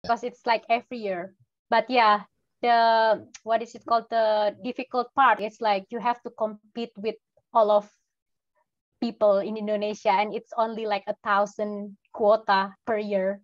because it's like every year. But yeah, the what is it called? The difficult part is like you have to compete with all of people in Indonesia, and it's only like 1,000 quota per year.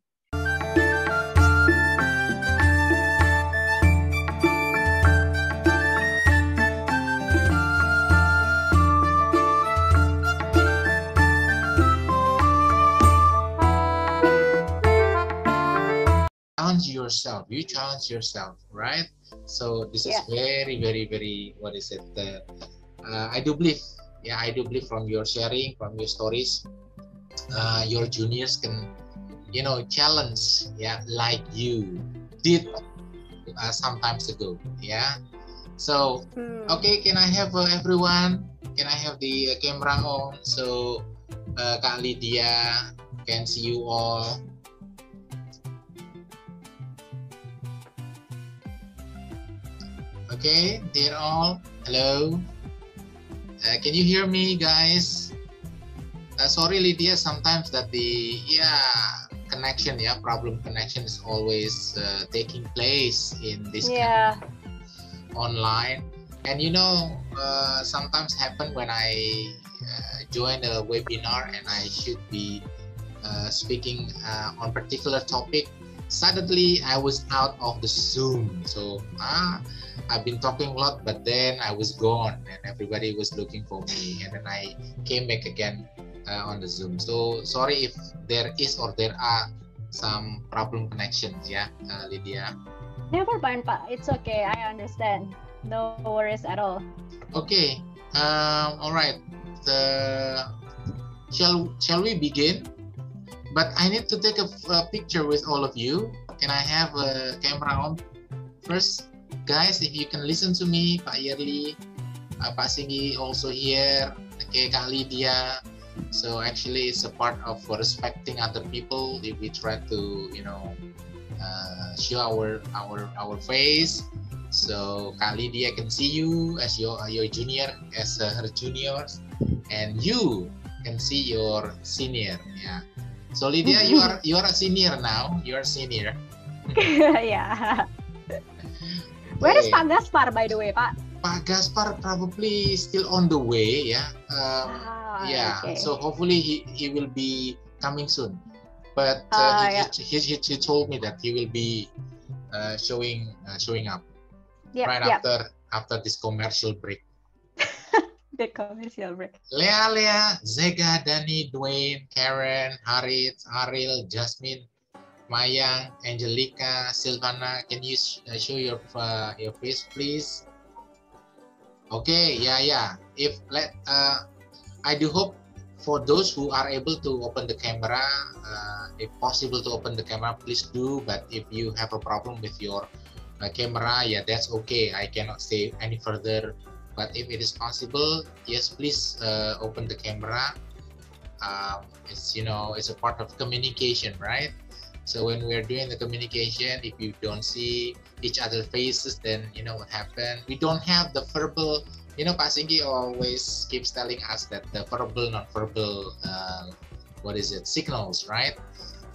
You challenge yourself, right? So this is Yeah. very, very, very, what is it? I do believe, yeah, I do believe from your sharing, from your stories, your juniors can, challenge, yeah, like you did some times ago, yeah. So, okay, can I have everyone? Can I have the camera on? So, Kak Lydia can see you all. Okay, they're all. Hello. Can you hear me, guys? Sorry, Lydia. Sometimes that the connection, problem connection is always taking place in this kind of online. And sometimes happen when I join a webinar and I should be speaking on particular topic. Suddenly, I was out of the Zoom. So I've been talking a lot, but then I was gone and everybody was looking for me. And then I came back again on the Zoom. So sorry if there is or there are some problem connections, Lydia. Never mind, Pak. It's okay. I understand. No worries at all. Okay. All right. Shall we begin? But I need to take a picture with all of you. Can I have a camera on first? Guys, if you can listen to me, Pak Yerli, Pak Singgi also here, okay, Kak Lydia. So actually it's a part of respecting other people. If we try to, show our face. So Kak Lydia can see you as your junior, as her juniors, and you can see your senior, yeah. So Lydia, you are a senior now. You are a senior. Yeah. Where is Pak Gaspar, by the way, Pak? Pak Gaspar probably still on the way, yeah. Okay. So hopefully he will be coming soon. But he told me that he will be showing up after this commercial break. The commercial break. Lea, Zega, Dani, Dwayne, Karen, Harith, Ariel, Jasmine, Mayang, Angelica, Silvana, can you show your face, please? Okay, yeah. I do hope for those who are able to open the camera, if possible to open the camera, please do. But if you have a problem with your camera, that's okay. I cannot say any further. But if it is possible, yes, please open the camera. It's a part of communication, right? So when we're doing the communication, if you don't see each other's faces, then what happened. We don't have the verbal. Pak Singgi always keeps telling us that the verbal, non-verbal, signals, right?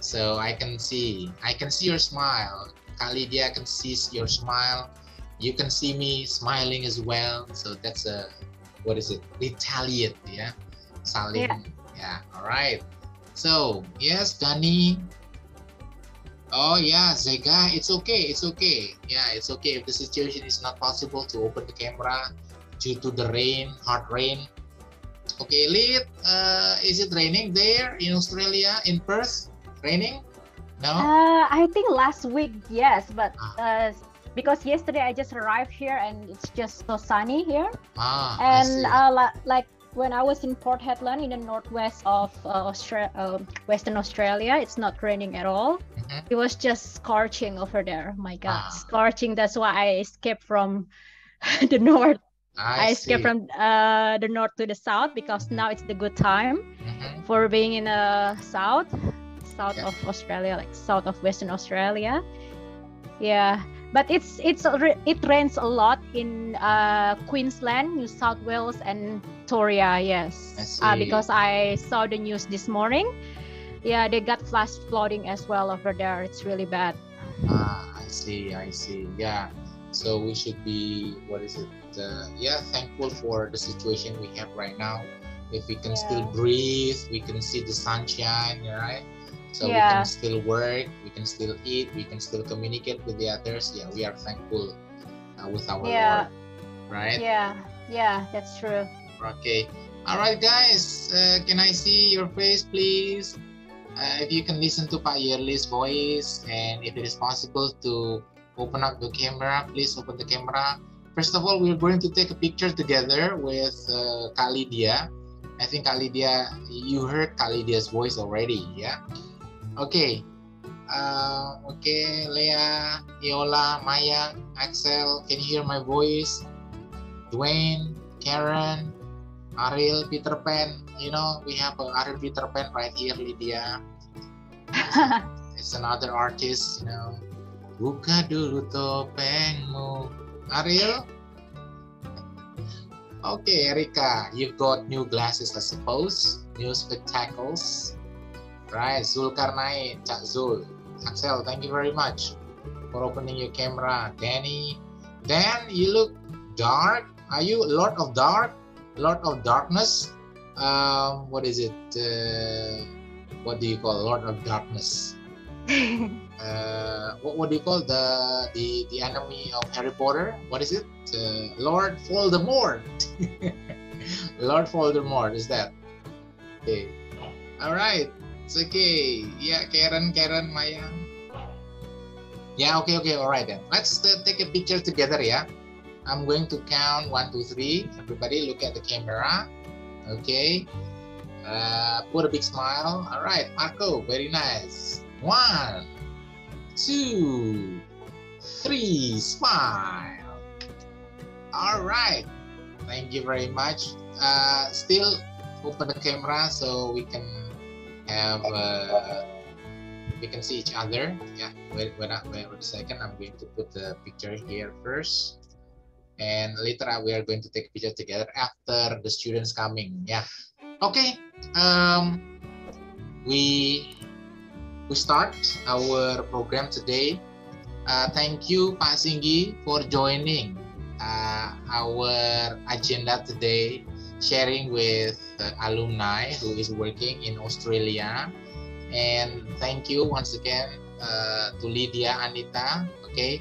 So I can see your smile. Kak Lydia, I can see your smile. You can see me smiling as well. So that's a, retaliate, yeah? Saling, yeah, all right. So, yes, Dani. Oh, yeah, Zega, it's okay. Yeah, it's okay if the situation is not possible to open the camera due to the rain, hard rain. Okay, Lid, is it raining there in Australia, in Perth? Raining? No? I think last week, yes, but because yesterday I just arrived here and it's just so sunny here. And like when I was in Port Hedland in the northwest of Western Australia, it's not raining at all. It was just scorching over there. My God, scorching. That's why I escaped from the north. I escaped from the north to the south because now it's the good time for being in the south of Australia, like south of Western Australia. Yeah. But it rains a lot in Queensland, New South Wales, and Victoria. Yes, because I saw the news this morning. Yeah, they got flash flooding as well over there. It's really bad. I see. Yeah. So we should be, what is it? Yeah, thankful for the situation we have right now. If we can still breathe, we can see the sunshine, right? So we can still work, we can still eat, we can still communicate with the others. Yeah, we are thankful with our Lord, right? Yeah, that's true. Okay. All right, guys. Can I see your face, please? If you can listen to Pak Yerli's voice, and if it is possible to open up the camera, please open the camera. First of all, we're going to take a picture together with Kak Lidya. I think Kak Lidya, you heard Kak Lidya's voice already, yeah? Okay. Okay, Leah, Iola, Maya, Axel, can you hear my voice? Dwayne, Karen, Ariel, Peter Pan, you know, we have Ariel Peter Pan right here, Lydia. It's another artist, you know. Buka dulu topengmu. Ariel? Okay, Erika, you've got new glasses, I suppose. New spectacles. Right, Zulkarnain, Cak Zul. Axel, thank you very much for opening your camera. Danny. Dan, you look dark. Are you Lord of Dark? Lord of Darkness? What is it? What do you call Lord of Darkness? What do you call the enemy of Harry Potter? What is it? Lord Voldemort. Lord Voldemort is that? Okay. All right. It's okay. Yeah, Karen, Maya. Yeah, okay. All right then. Let's take a picture together, yeah. I'm going to count 1, 2, 3. Everybody look at the camera. Okay. Put a big smile. All right, Marco, very nice. 1, 2, 3, smile. All right. Thank you very much. Still open the camera so we can have we can see each other. Yeah. Wait a second. I'm going to put the picture here first. And later we are going to take a picture together after the students coming. Yeah. Okay. We start our program today. Thank you, Pak Singgi, for joining our agenda today, sharing with alumni who is working in Australia. And thank you once again to Lidya Annita. Okay.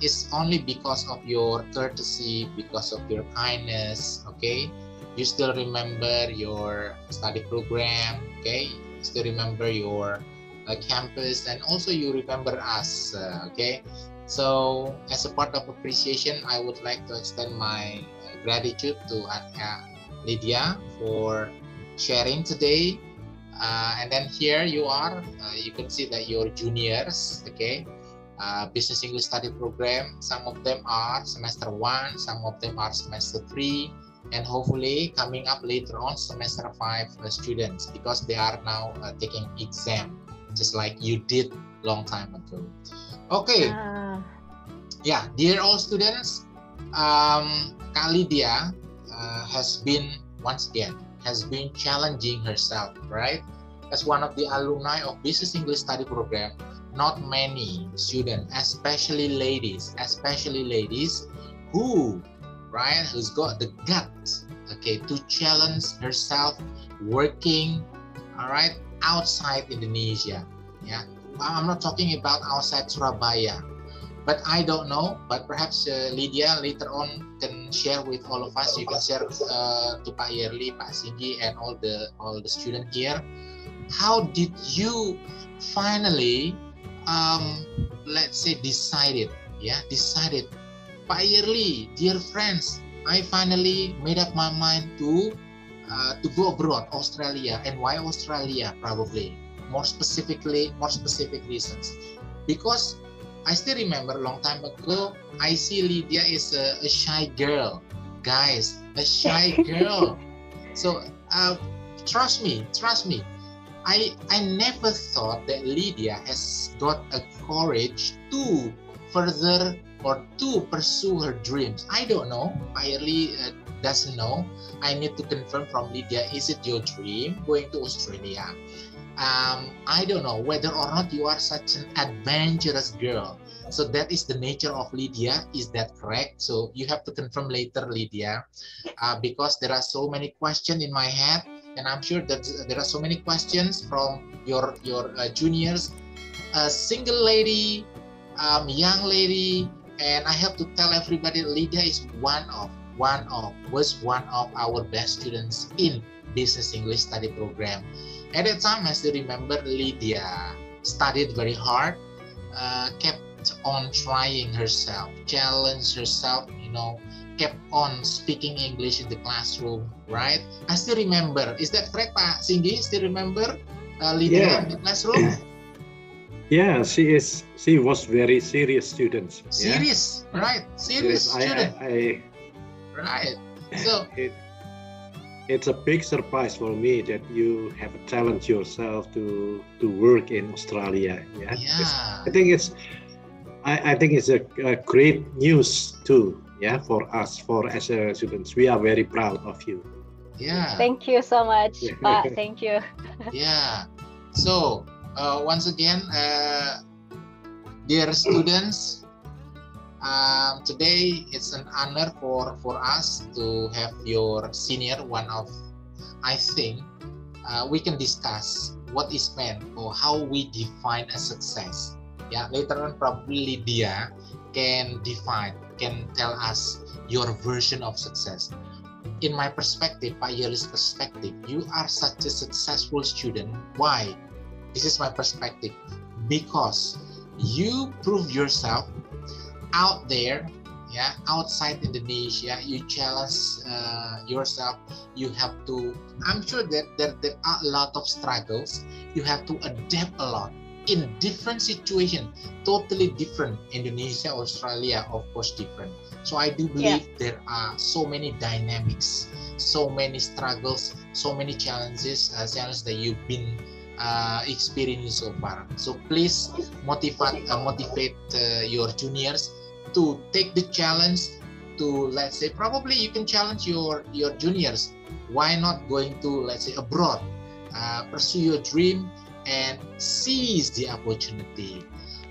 It's only because of your courtesy, because of your kindness, okay? You still remember your study program, okay? You still remember your campus, and also you remember us, okay? So as a part of appreciation, I would like to extend my gratitude to Lydia for sharing today. And then here you are, you can see that you're juniors, okay? Business English study program. Some of them are semester 1, some of them are semester 3, and hopefully coming up later on semester 5 students, because they are now taking exam, just like you did long time ago. Okay. Yeah, dear all students, Kak Lidya has been challenging herself, right? As one of the alumni of Business English study program, not many students, especially ladies, who's got the guts, okay, to challenge herself working, all right, outside Indonesia. Yeah, I'm not talking about outside Surabaya, but I don't know. But perhaps Lydia later on can share with all of us. You can share to Pak Yerli, Pak Singgi, and all the students here. How did you finally, let's say, decided? Pak Yerli, dear friends, I finally made up my mind to go abroad, Australia. And why Australia? Probably more specific reasons. Because I still remember a long time ago, I see Lydia is a shy girl, guys, a shy girl. So trust me. I never thought that Lydia has got a courage to further or to pursue her dreams. I don't know. I really doesn't know. I need to confirm from Lydia, is it your dream going to Australia? I don't know whether or not you are such an adventurous girl. So that is the nature of Lydia. Is that correct? So you have to confirm later, Lydia, because there are so many questions in my head, and I'm sure that there are so many questions from your juniors, a single lady, young lady, and I have to tell everybody Lydia is one of our best students in Business English Study Program. At that time, I still remember Lydia studied very hard, kept on trying herself, challenged herself, kept on speaking English in the classroom, right? I still remember. Is that correct, Pak Singgi? Still remember Lydia in the classroom? Yeah, she was very serious student. Serious, yeah? Right? Serious student. Right. So it's a big surprise for me that you have challenged yourself to work in Australia. Yeah. I think it's a great news too. Yeah, for us, as students, we are very proud of you. Yeah. Thank you so much, Pak. Thank you. Yeah. So once again, dear students, today it's an honor for us to have your senior. I think we can discuss what is meant or how we define a success. Yeah, later on probably Lydia can tell us your version of success. In my perspective, Pak Yerli's perspective, you are such a successful student. Why? This is my perspective. Because you prove yourself out there, yeah, outside Indonesia. You challenge yourself. You have to. I'm sure that there are a lot of struggles. You have to adapt a lot in different situations, totally different. Indonesia, Australia, of course, different. So I do believe there are so many dynamics, so many struggles, so many challenges that you've been experiencing so far. So please motivate your juniors to take the challenge to, let's say, probably you can challenge your juniors. Why not going to, let's say, abroad, pursue your dream and seize the opportunity.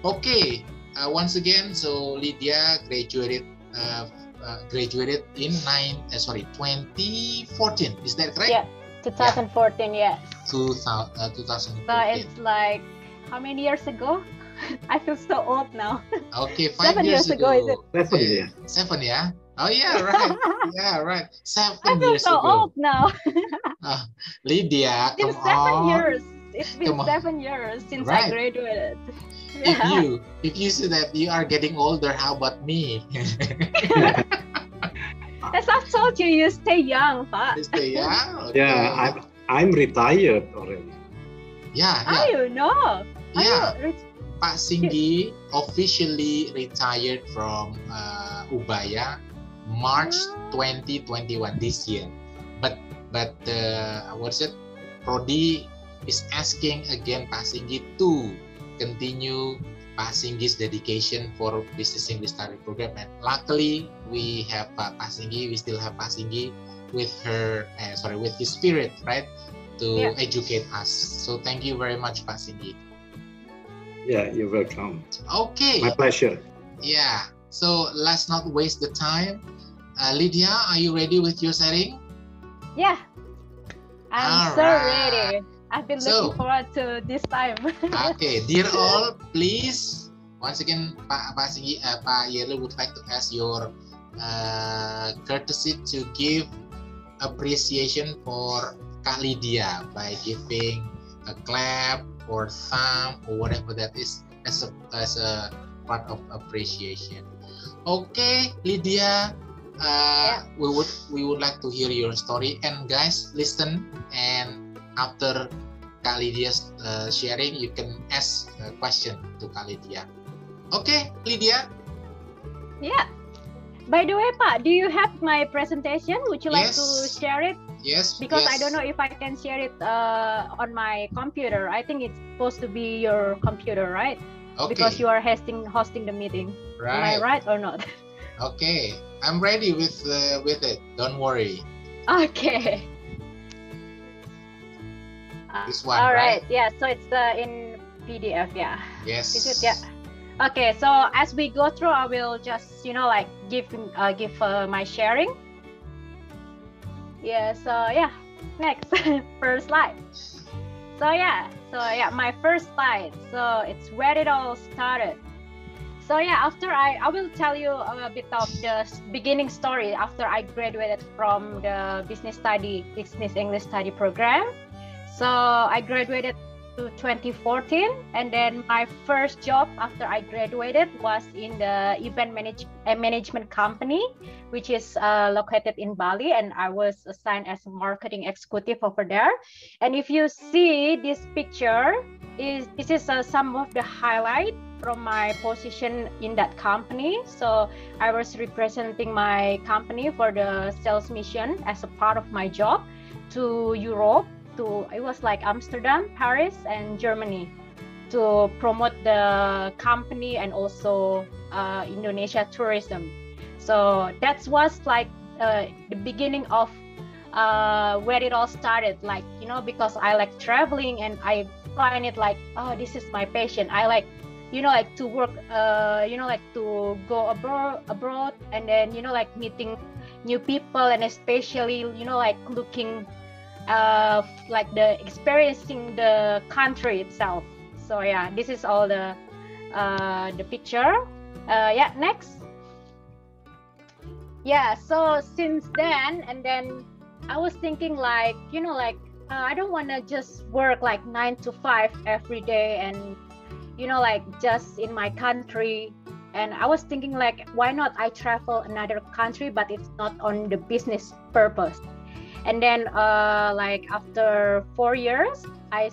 Okay, once again, so Lydia graduated in 2014. Is that correct? Yeah, 2014. Yeah. 2014. So it's like how many years ago? I feel so old now. Okay, 7 years ago. Is it? 7, yeah. Oh yeah, right. Yeah, right. 7 years ago. I feel so old now. Lydia, come on. 7 years. It's been 7 years since I graduated. Yeah. If you see that you are getting older, how about me? As I've told you, you stay young, Pak. You stay young? Okay. Yeah, I'm retired already. Yeah. How you know? Yeah. Pak Singgi officially retired from Ubaya March 2021 this year. But what's it? Prodi is asking again Pak Singgi to continue Pak Singgi's dedication for Business English Study Program, and luckily we have Pak Singgi. We still have Pak Singgi with his spirit, right, to educate us. So thank you very much, Pak Singgi. Yeah, you're welcome. Okay. My pleasure. Yeah. So let's not waste the time. Lydia, are you ready with your sharing? Yeah. I'm ready. I've been looking forward to this time. Okay, dear all, please, once again, Pak Singgi, Pak Yerli would like to ask your courtesy to give appreciation for Kak Lydia by giving a clap or thumb or whatever that is as a part of appreciation. Okay, Lydia, we would like to hear your story, and guys, listen, and after Kak Lydia's sharing, you can ask a question to Kak Lydia. Okay, Lydia? Yeah. By the way, Pak, do you have my presentation? Would you like to share it? Yes. Because I don't know if I can share it on my computer. I think it's supposed to be your computer, right? Okay. Because you are hosting the meeting. Right. Am I right or not? Okay, I'm ready with it. Don't worry. Okay. This one, all right? Yeah, so it's in PDF, yeah. Yes. Is it? Yeah. Okay, so as we go through, I will just, like give my sharing. Yeah, so yeah, next, first slide. So yeah, my first slide. So it's where it all started. So yeah, after I will tell you a bit of the beginning story after I graduated from the business English study program. So I graduated to 2014, and then my first job after I graduated was in the event management company, which is located in Bali, and I was assigned as a marketing executive over there. And if you see this picture, this is some of the highlight from my position in that company. So I was representing my company for the sales mission as a part of my job to Europe. It was like Amsterdam, Paris, and Germany to promote the company and also Indonesia tourism. So that was like the beginning of where it all started. Like, because I like traveling and I find it like, oh, this is my passion. I like, like to work, like to go abroad and then, like meeting new people and especially, like looking like experiencing the country itself. So yeah, this is all the picture. Yeah, next. Yeah, so since then, and then I was thinking like, I don't want to just work like 9 to 5 every day and, like just in my country. And I was thinking like, why not I travel another country, but it's not on the business purpose. And then like after 4 years, I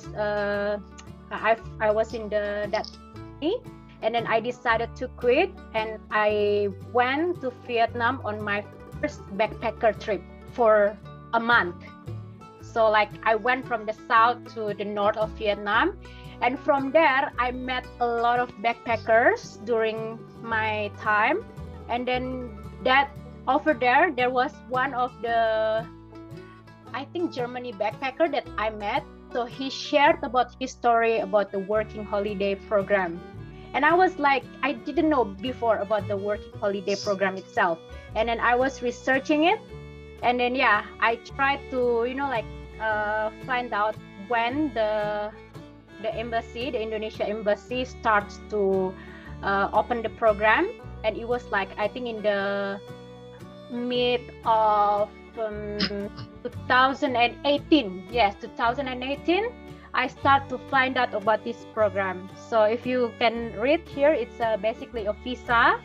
was in that company, and then I decided to quit, and I went to Vietnam on my first backpacker trip for a month. So like I went from the south to the north of Vietnam, and from there I met a lot of backpackers during my time. And then that over there was one of the, I think, Germany backpacker that I met. So he shared about his story about the working holiday program. And I was like, I didn't know before about the working holiday program itself. And then I was researching it. And then, yeah, I tried to, like find out when the embassy, the Indonesia embassy starts to open the program. And it was like, I think in the mid of 2018. Yes, 2018. I start to find out about this program. So if you can read here, it's basically a visa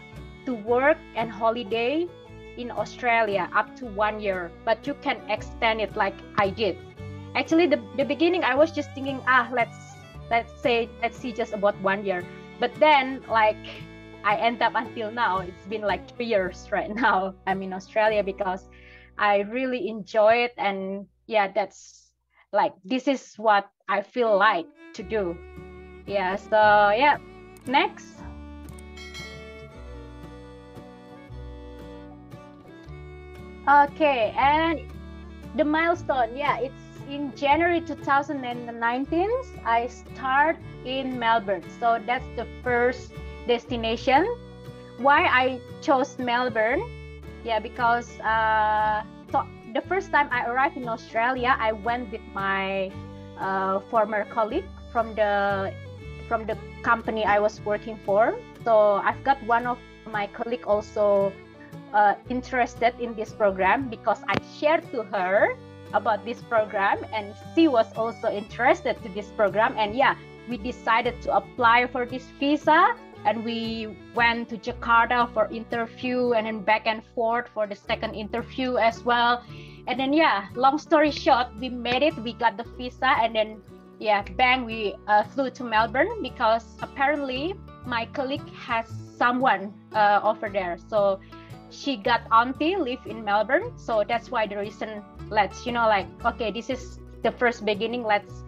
to work and holiday in Australia up to 1 year, but you can extend it like I did. Actually, the beginning I was just thinking, let's see just about 1 year. But then like I end up until now, it's been like 3 years right now. I'm in Australia because I really enjoy it, and yeah, that's like, this is what I feel like to do. Yeah, so yeah, next. Okay, and the milestone, yeah, it's in January 2019, I start in Melbourne. So that's the first destination. Why I chose Melbourne? Yeah, because so the first time I arrived in Australia, I went with my former colleague from the company I was working for. So I've got one of my colleague also interested in this program because I shared to her about this program, and she was also interested to this program. And yeah, we decided to apply for this visa. And we went to Jakarta for interview, and then back and forth for the second interview as well. And then, yeah, long story short, we made it, we got the visa, and then, yeah, bang, we flew to Melbourne because apparently my colleague has someone over there. So she got auntie live in Melbourne. So that's why the reason, let's, like, okay, this is the first beginning, let's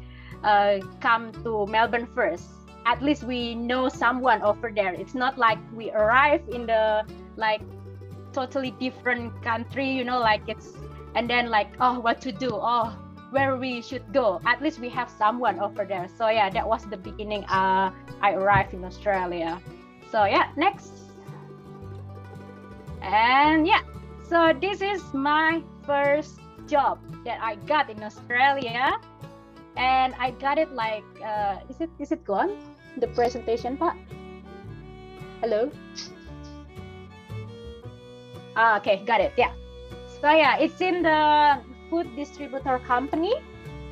come to Melbourne first. At least we know someone over there. It's not like we arrive in the like totally different country, like it's, and then like, oh, what to do? Oh, where we should go. At least we have someone over there. So yeah, that was the beginning. I arrived in Australia. So yeah, next. And yeah, so this is my first job that I got in Australia, and I got it like is it gone, the presentation part? Hello. Okay, got it. Yeah. So yeah, it's in the food distributor company,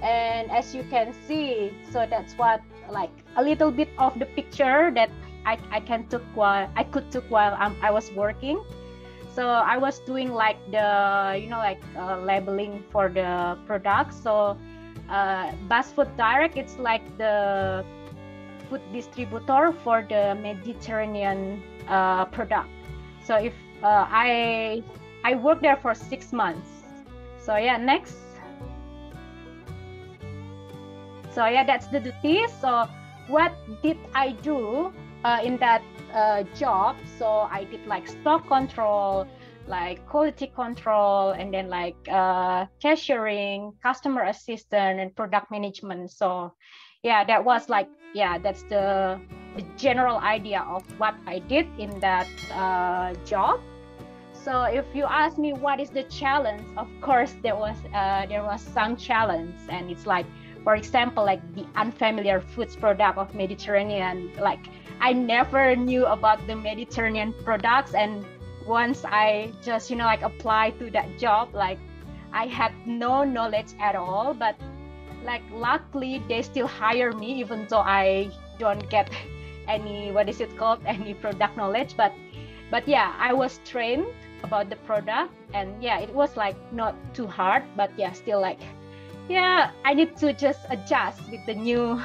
and as you can see, so that's what like a little bit of the picture that I could took while I was working. So I was doing like the labeling for the products. So Bas Food Direct, it's like the food distributor for the Mediterranean product. So if I worked there for 6 months. So yeah, next. So yeah, that's the duty. So what did I do in that job? So I did like stock control, like quality control, and then like cashiering, customer assistant, and product management. So yeah, that was like, yeah, that's the general idea of what I did in that job. So if you ask me what is the challenge, of course there was some challenge, and it's like, for example, like the unfamiliar foods product of Mediterranean. Like I never knew about the Mediterranean products, and once I just like applied to that job, like I had no knowledge at all. But like luckily they still hire me even though I don't get any any product knowledge. But yeah, I was trained about the product, and yeah, it was like not too hard, but yeah, still like, yeah, I need to just adjust with the new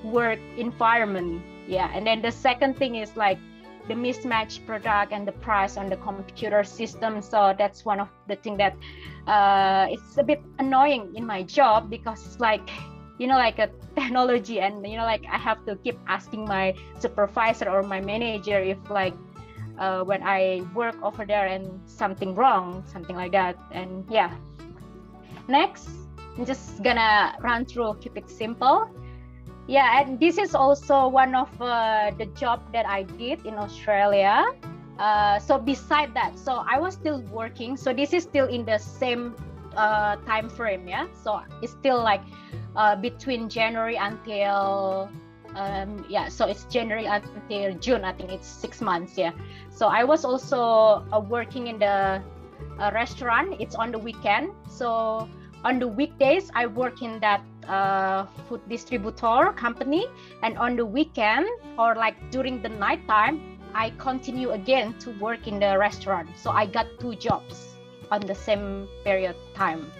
work environment. Yeah, and then the second thing is like the mismatched product and the price on the computer system. So that's one of the things that it's a bit annoying in my job, because it's like like a technology, and like I have to keep asking my supervisor or my manager if like when I work over there and something wrong, something like that. And yeah, next, I'm just gonna run through, keep it simple. Yeah, and this is also one of the job that I did in Australia. So beside that, so I was still working. So this is still in the same time frame, yeah. So it's still like between January until so it's January until June. I think it's 6 months. Yeah. So I was also working in the restaurant. It's on the weekend. So on the weekdays, I work in that food distributor company, and on the weekend or like during the night time, I continue again to work in the restaurant. So I got 2 jobs on the same period time.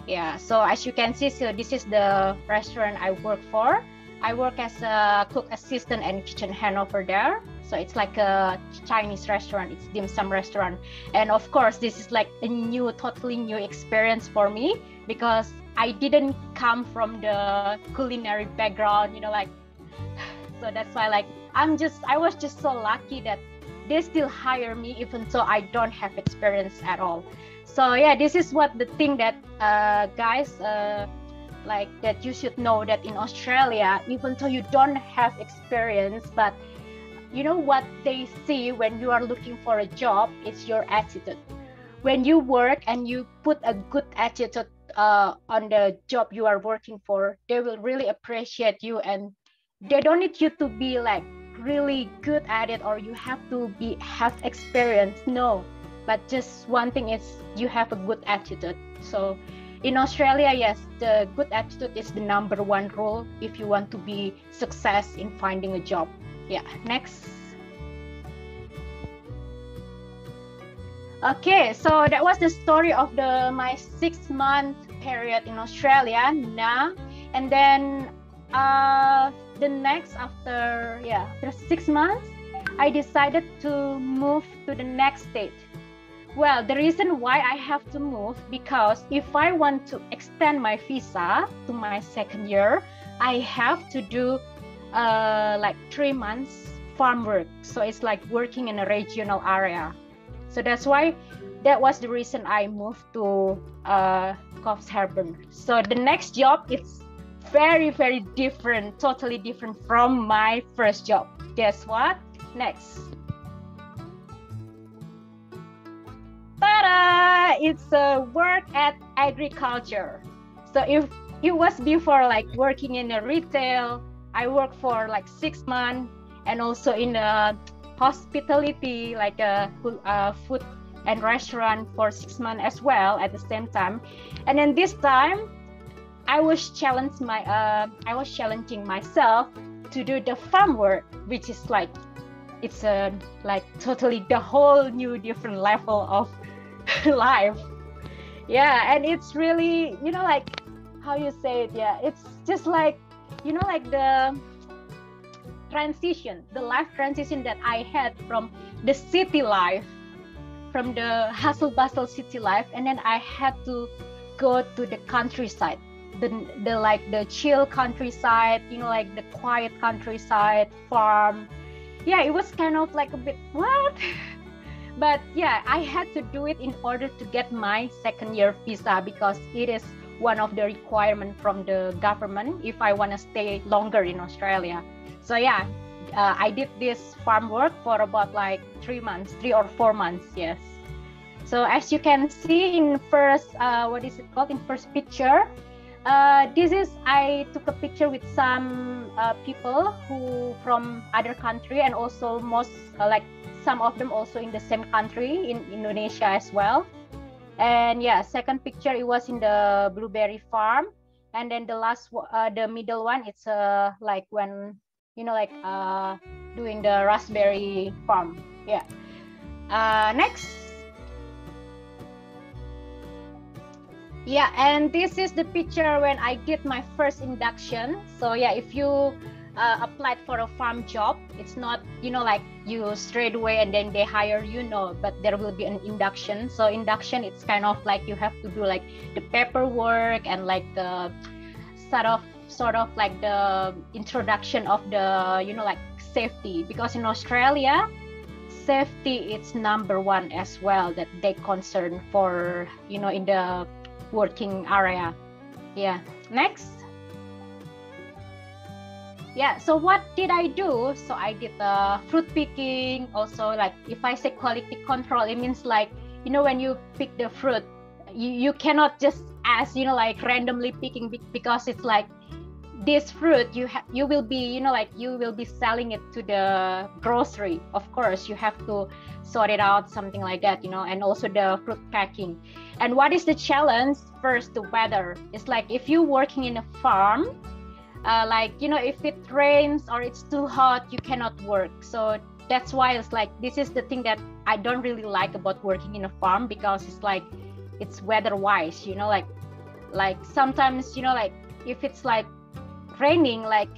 Yeah. So as you can see, so this is the restaurant I work for. I work as a cook assistant and kitchen hand over there. So it's like a Chinese restaurant, it's dim sum restaurant. And of course, this is like a totally new experience for me, because I didn't come from the culinary background, like, so that's why like I was just so lucky that they still hire me even though I don't have experience at all. So yeah, this is what the thing that guys like that you should know, that in Australia, even though you don't have experience, but what they see when you are looking for a job is your attitude. When you work and you put a good attitude on the job you are working for, they will really appreciate you, and they don't need you to be like really good at it or you have to have experience. No, but just one thing is you have a good attitude. So in Australia, yes, the good attitude is the #1 rule if you want to be success in finding a job. Yeah, next. Okay, so that was the story of my 6-month period in Australia now. And then the next, after 6 months, I decided to move to the next state. Well, the reason why I have to move, because if I want to extend my visa to my 2nd year, I have to do like 3 months farm work. So it's like working in a regional area. So that was the reason I moved to Coffs Harbour. So the next job is very, very different, totally different from my first job. Guess what? Next. Ta-da! It's a work at agriculture. So if it was before like working in a retail, I worked for like 6 months, and also in a hospitality, like a food and restaurant for 6 months as well at the same time. And then this time I was challenging myself to do the farm work, which is like, it's a like totally the whole new different level of life. Yeah, and it's really, you know, like how you say it, yeah, it's just like, you know, like the transition, the life transition that I had from the city life, from the hustle bustle city life, and then I had to go to the countryside, the like the chill countryside, you know, like the quiet countryside farm. Yeah, it was kind of like a bit what but yeah, I had to do it in order to get my second year visa, because it is one of the requirements from the government if I want to stay longer in Australia. So yeah, I did this farm work for about like 3 months, 3 or 4 months, yes. So as you can see in first, what is it called, in first picture, this is, I took a picture with some people who from other country, and also most like some of them also in the same country, in Indonesia as well. And yeah, second picture, it was in the blueberry farm. And then the last, the middle one, it's like when, you know, like doing the raspberry farm. Yeah. Next. Yeah, and this is the picture when I did my first induction. So yeah, if you applied for a farm job, it's not, you know, like you straight away and then they hire you, no, but there will be an induction. So induction, it's kind of like you have to do like the paperwork and like the sort of like the introduction of the, you know, like safety, because in Australia safety is number one as well, that they concern for, you know, in the working area. Yeah. Next. Yeah, so what did I do? So I did fruit picking. Also, like if I say quality control, it means like, you know, when you pick the fruit, you cannot just ask, you know, like randomly picking, because it's like this fruit you will be, you know, like you will be selling it to the grocery. Of course, you have to sort it out, something like that, you know, and also the fruit packing. And what is the challenge? First, the weather. It's like if you're working in a farm, like, you know, if it rains or it's too hot, you cannot work. So that's why it's like, this is the thing that I don't really like about working in a farm, because it's like, it's weather wise, you know, like sometimes, you know, like if it's like raining like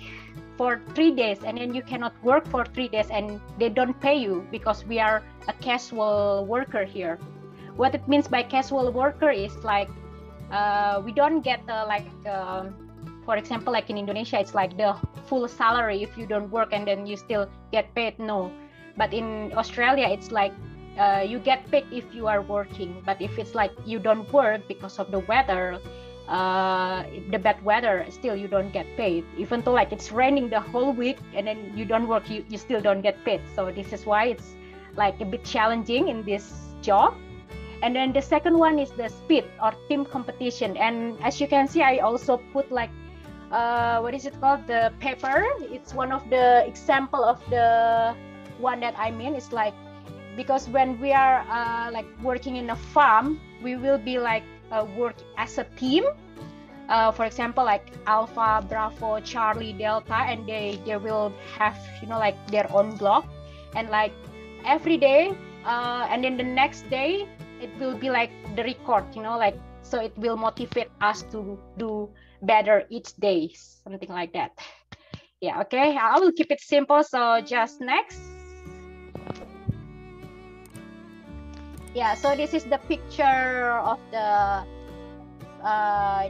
for 3 days, and then you cannot work for 3 days and they don't pay you, because we are a casual worker here. What it means by casual worker is like, we don't get for example, like in Indonesia, it's like the full salary if you don't work and then you still get paid. No, but in Australia, it's like you get paid if you are working. But if it's like you don't work because of the weather, the bad weather, still you don't get paid. Even though like it's raining the whole week and then you don't work, you still don't get paid. So this is why it's like a bit challenging in this job. And then the second one is the speed or team competition. And as you can see, I also put like, what is it called? The paper. It's one of the example of the one that I mean. It's like, because when we are like working in a farm, we will be like work as a team. For example, like Alpha, Bravo, Charlie, Delta, and they will have, you know, like their own block, and like every day, and then the next day it will be like the record, you know, like, so it will motivate us to do better each day, something like that. Yeah, okay, I will keep it simple. So just next. Yeah, so this is the picture of the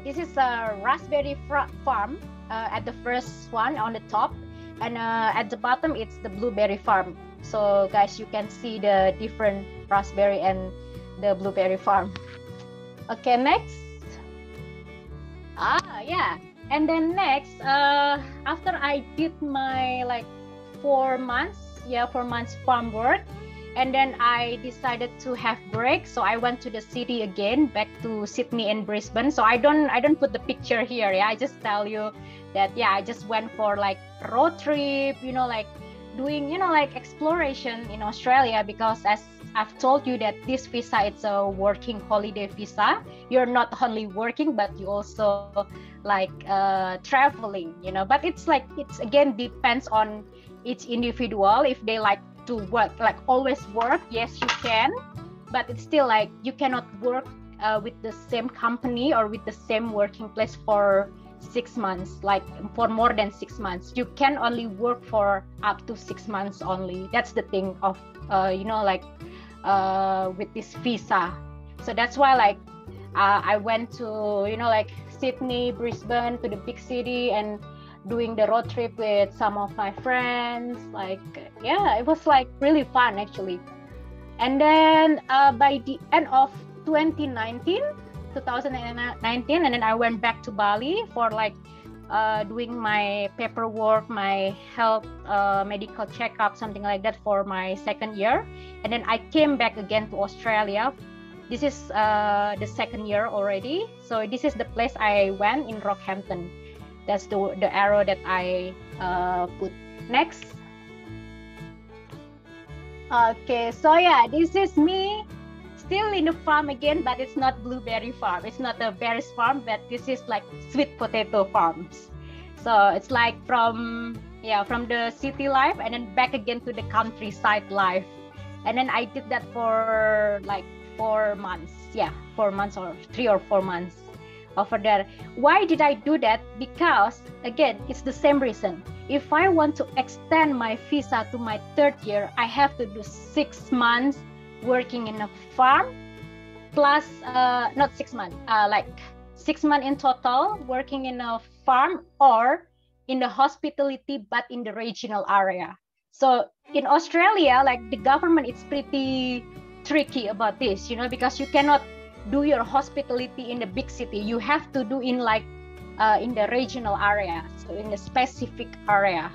this is a raspberry farm at the first one on the top, and at the bottom it's the blueberry farm. So guys, you can see the different raspberry and the blueberry farm. Okay, next. Yeah. And then next, after I did my like 4 months, 4 months farm work, and then I decided to have break. So I went to the city again, back to Sydney and Brisbane. So I don't put the picture here. Yeah, I just tell you that I just went for like road trip, like doing like exploration in Australia, because as I've told you that this visa, it's a working holiday visa. You're not only working, but you also like traveling, but it's again depends on each individual. If they like to work, like always work, yes, you can, but it's still like you cannot work with the same company or with the same working place for 6 months, like for more than 6 months. You can only work for up to 6 months only. That's the thing of with this visa. So that's why like I went to like Sydney, Brisbane, to the big city, and doing the road trip with some of my friends. Like it was like really fun actually. And then by the end of 2019, and then I went back to Bali for like doing my paperwork, my health medical checkup, something like that, for my 2nd year. And then I came back again to Australia. This is the 2nd year already. So this is the place I went in Rockhampton. That's the arrow that I put. Next. Okay, so this is me still in the farm again, but it's not blueberry farm. It's not a berries farm, but this is like sweet potato farms. So it's like from the city life and then back again to the countryside life. And then I did that for like 4 months. 4 months or 3 or 4 months over there. Why did I do that? Because again, it's the same reason. If I want to extend my visa to my 3rd year, I have to do 6 months working in a farm, plus not 6 months, like 6 months in total working in a farm or in the hospitality, but in the regional area. So in Australia, like the government, it's pretty tricky about this, because you cannot do your hospitality in the big city. You have to do in like in the regional area, so in the specific area.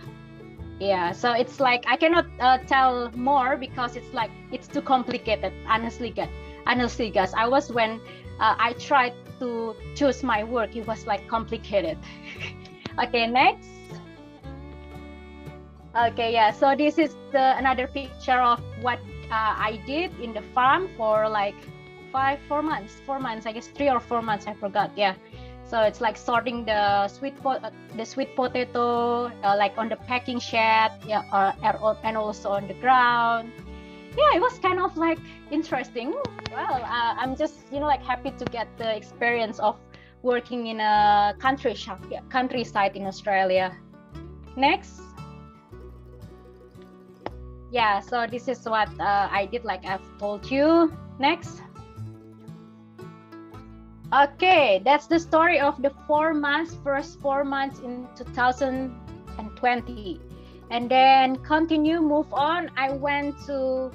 So it's like I cannot tell more because it's too complicated. Honestly guys, I was when I tried to choose my work, it was like complicated. Okay, next. Okay, so this is another picture of what I did in the farm for like 4 months, I guess 3 or 4 months, I forgot. So it's like sorting the sweet potato, like on the packing shed, and also on the ground. It was kind of like interesting. Well, I'm just like happy to get the experience of working in a countryside in Australia. Next. So this is what I did, like I've told you. Next. Okay, that's the story of the first 4 months in 2020. And then move on. I went to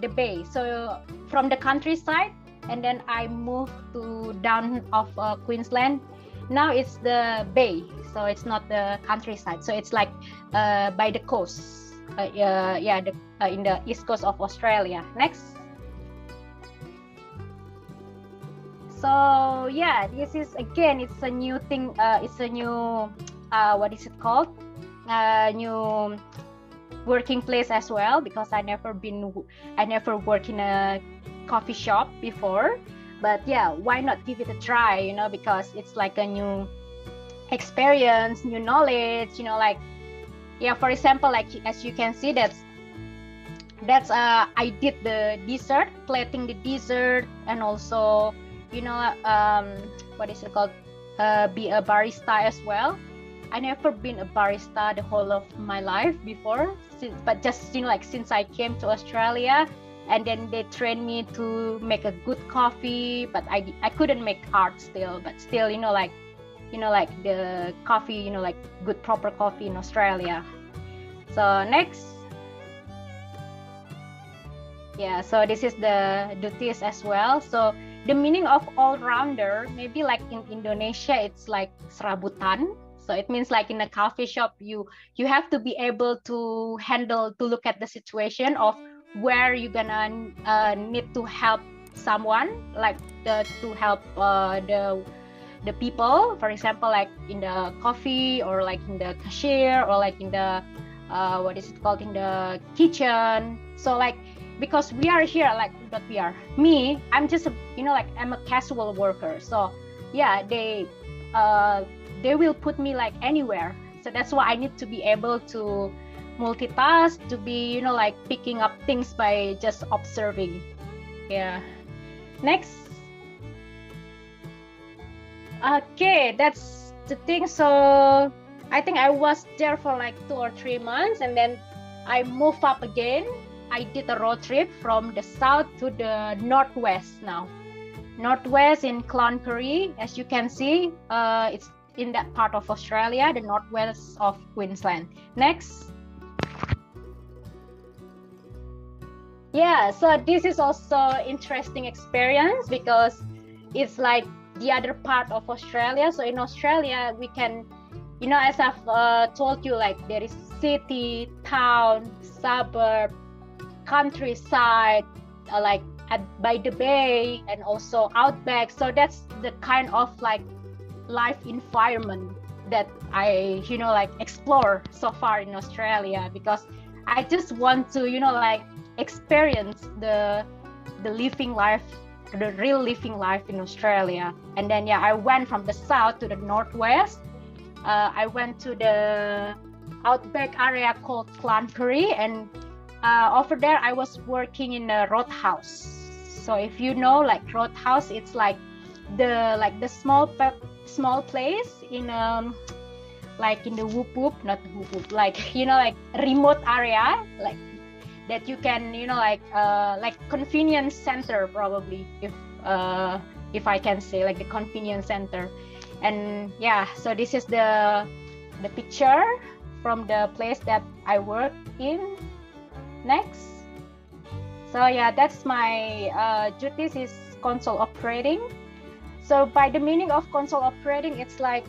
the Bay. So from the countryside, and then I moved to down of Queensland. Now it's the Bay, so it's not the countryside. So it's like by the coast. In the east coast of Australia. Next. So this is again, it's a new thing. It's a new what is it called? New working place as well, because I never worked in a coffee shop before. But why not give it a try? Because it's like a new experience, new knowledge. For example, like as you can see, that's I did the dessert, plating the dessert, and also what is it called, be a barista as well. I never been a barista the whole of my life before, but just since I came to Australia, and then they trained me to make a good coffee, but I couldn't make art still, but still like the coffee, like good proper coffee in Australia. So next. So this is the duties as well. So the meaning of all-rounder, maybe like in Indonesia, it's like serabutan. So it means like in a coffee shop, you have to be able to look at the situation of where you're gonna need to help someone, like to help the people, for example, like in the coffee or like in the cashier or like in the what is it called, in the kitchen. So like, because we are here, like, but I'm just I'm a casual worker. So yeah, they will put me like anywhere. So that's why I need to be able to multitask, to be like picking up things by just observing. Yeah. Next. Okay, that's the thing. So I think I was there for like 2 or 3 months, and then I moved up again. I did a road trip from the south to the northwest now. Northwest in Cloncurry, as you can see, it's in that part of Australia, the northwest of Queensland. Next. Yeah, so this is also interesting experience because it's like the other part of Australia. So in Australia, we can, as I've told you, like there is city, town, suburb, countryside, like by the bay, and also outback. So that's the kind of like life environment that I like explore so far in Australia, because I just want to like experience the living life, the real living life in Australia. And then I went from the south to the northwest. I went to the outback area called Cloncurry, and over there I was working in a roadhouse. So if you know, like roadhouse, it's like the small place in like in the not whoop, like like remote area, like that you can like convenience center, probably, if I can say, like the convenience center. And yeah, so this is the picture from the place that I work in. Next. So yeah, that's my duties is console operating. So by the meaning of console operating, it's like,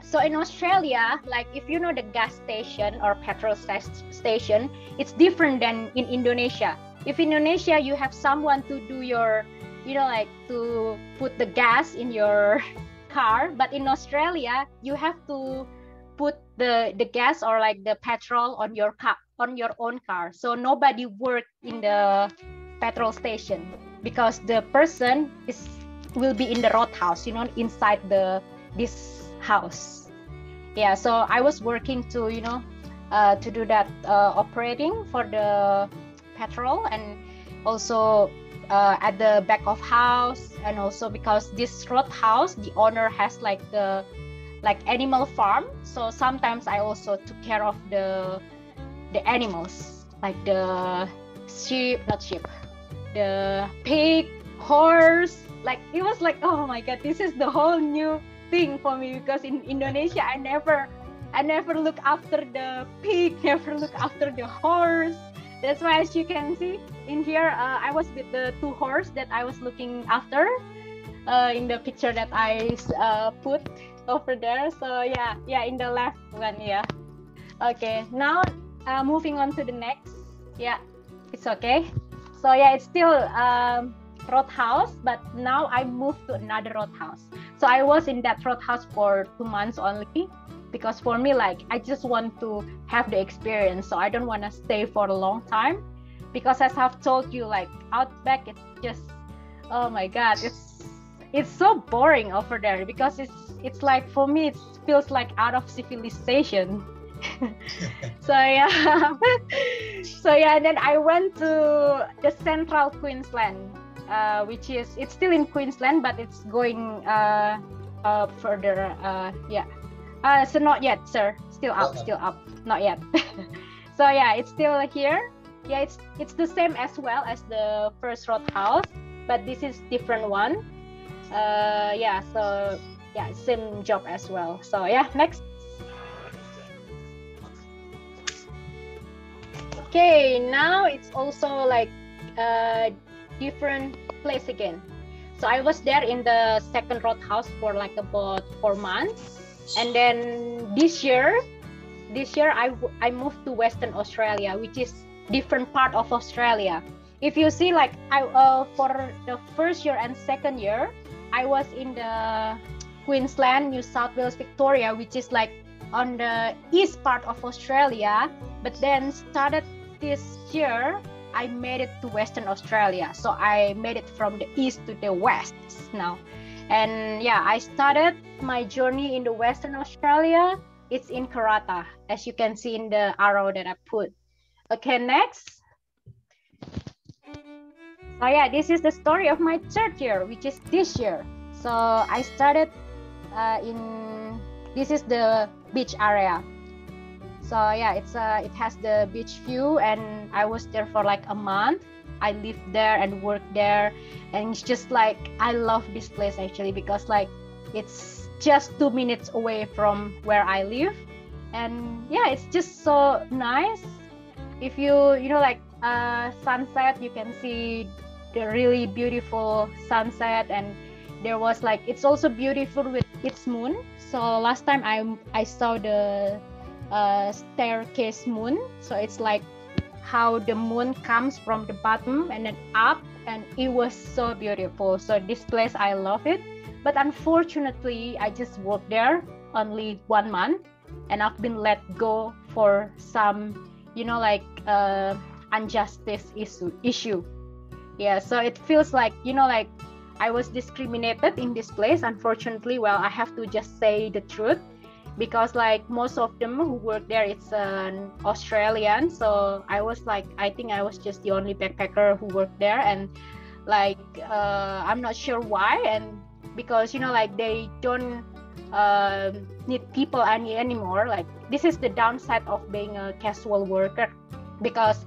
so in Australia, like if you know the gas station or petrol station, it's different than in Indonesia. If in Indonesia you have someone to do your, like to put the gas in your car, but in Australia you have to put the gas or like the petrol on your car, on your own car. So nobody work in the petrol station because the person will be in the roadhouse, inside this house. Yeah, so I was working to to do that operating for the petrol, and also at the back of house, and also because this roadhouse, the owner has like the animal farm. So sometimes I also took care of the animals, like the the pig, horse. Like it was like, oh my god, this is the whole new thing for me, because in Indonesia I never look after the pig, never look after the horse. That's why, as you can see in here, I was with the 2 horse that I was looking after in the picture that I put over there. So yeah, in the left one. Yeah. Okay, now moving on to the next. Yeah, it's okay. So yeah, it's still roadhouse, but now I moved to another roadhouse. So I was in that roadhouse for 2 months only, because for me, like, I just want to have the experience. So I don't want to stay for a long time, because as I've told you, like outback, it's just, oh my god, it's so boring over there, because it's like, for me, it feels like out of civilization. So yeah. And then I went to the central Queensland, which is, it's still in Queensland, but it's going further. So not yet, sir. Still up, not yet. So yeah, it's still here. Yeah, it's the same as well as the first roadhouse, but this is different one. So yeah, same job as well. So yeah, next. Okay, now it's also like different place again. So I was there in the second roadhouse for like about 4 months. And then this year I moved to Western Australia, which is different part of Australia. If you see, like, for the first year and second year, I was in the Queensland, New South Wales, Victoria, which is like on the east part of Australia. But then started this year, I made it to Western Australia. So I made it from the east to the west now. And yeah, I started my journey in the Western Australia. It's in Karratha, as you can see in the arrow that I put. Okay, next. So yeah, this is the story of my third year, which is this year. So I started this is the beach area. So yeah, it has the beach view, and I was there for like a month. I lived there and worked there, and it's just like, I love this place actually, because like it's just 2 minutes away from where I live. And yeah, it's just so nice. If you know, like sunset, you can see the really beautiful sunset. And there was like, it's also beautiful with its moon. So last time I saw the staircase moon. So it's like how the moon comes from the bottom and then up, and it was so beautiful. So this place, I love it. But unfortunately, I just worked there only 1 month, and I've been let go for some, you know, like injustice issue. Yeah, so it feels like, you know, like I was discriminated in this place. Unfortunately, well, I have to just say the truth, because like most of them who work there, it's an Australian. So I was like, I think I was just the only backpacker who worked there. And like I'm not sure why. And because, you know, like they don't need people anymore. Like this is the downside of being a casual worker, because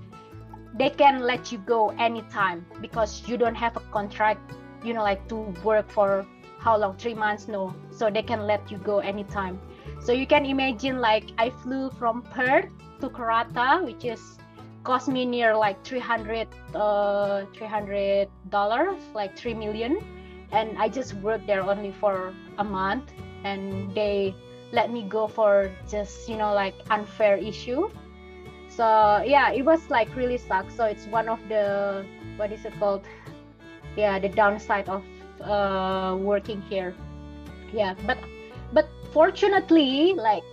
they can let you go anytime, because you don't have a contract, you know, like to work for how long, 3 months? No. So they can let you go anytime. So you can imagine, like I flew from Perth to Karratha, which is cost me near like $300, like 3 million. And I just worked there only for a month, and they let me go for just, you know, like unfair issue. So yeah, it was like really sucks. So it's one of the, what is it called? Yeah, the downside of working here. Yeah, but fortunately, like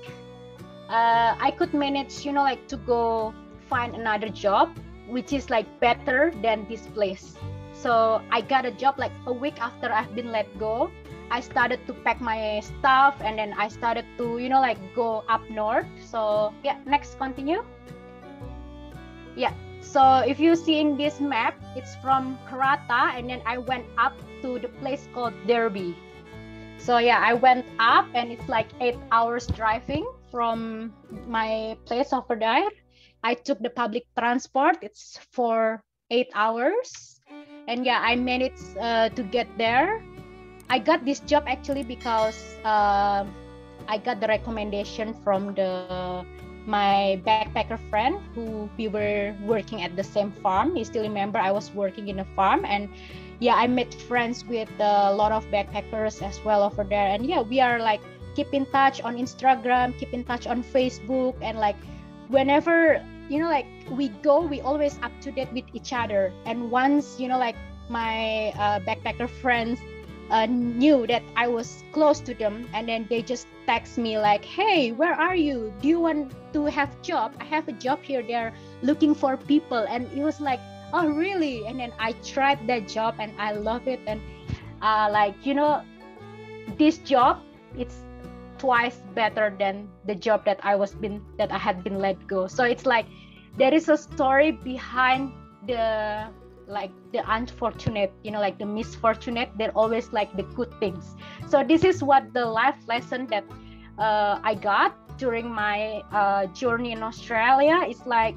I could manage, you know, like to go find another job, which is like better than this place. So I got a job like a week after I've been let go. I started to pack my stuff, and then I started to, you know, like go up north. So yeah, next, continue. Yeah, so if you see in this map, it's from Karratha, and then I went up to the place called Derby. So yeah, I went up, and it's like 8 hours driving from my place over there. I took the public transport. It's for 8 hours. And yeah, I managed to get there. I got this job actually because I got the recommendation from my backpacker friend who we were working at the same farm. You still remember I was working in a farm, and yeah, I met friends with a lot of backpackers as well over there. And yeah, we are like keep in touch on Instagram, keep in touch on Facebook, and like whenever, you know, like we go, we always up to date with each other. And once, you know, like my backpacker friends knew that I was close to them, and then they just text me like, hey, where are you? Do you want to have job? I have a job here. They're looking for people. And it was like, oh really? And then I tried that job, and I love it. And like, you know, this job, it's twice better than the job that I had been let go. So it's like there is a story behind the unfortunate, you know, like the misfortunate. They're always like the good things. So this is what the life lesson that I got during my journey in Australia. It's like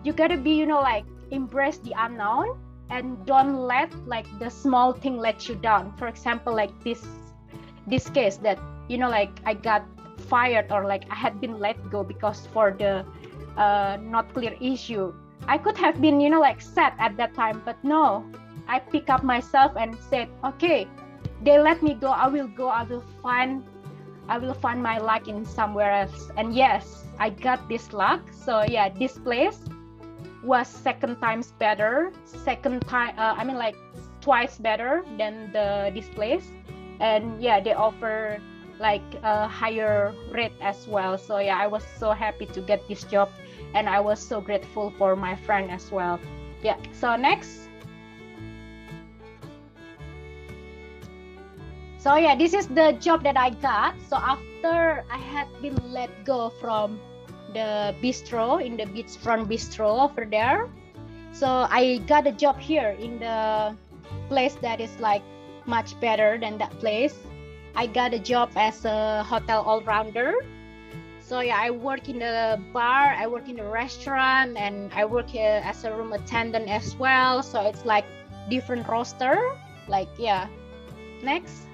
you gotta be, you know, like embrace the unknown, and don't let like the small thing let you down. For example, like this case that, you know, like I got fired, or like I had been let go because for the not clear issue. I could have been, you know, like sad at that time, but no, I pick up myself and said, okay, they let me go. I will go. I will find my luck in somewhere else. And yes, I got this luck. So yeah, this place was second times better. Twice better than this place. And yeah, they offer like a higher rate as well. So yeah, I was so happy to get this job, and I was so grateful for my friend as well. Yeah, so next. So yeah, this is the job that I got. So after I had been let go from the bistro, in the beachfront bistro over there, so I got a job here in the place that is like much better than that place. I got a job as a hotel all-rounder. So yeah, I work in the bar, I work in the restaurant, and I work here as a room attendant as well. So it's like different roster. Like yeah, next.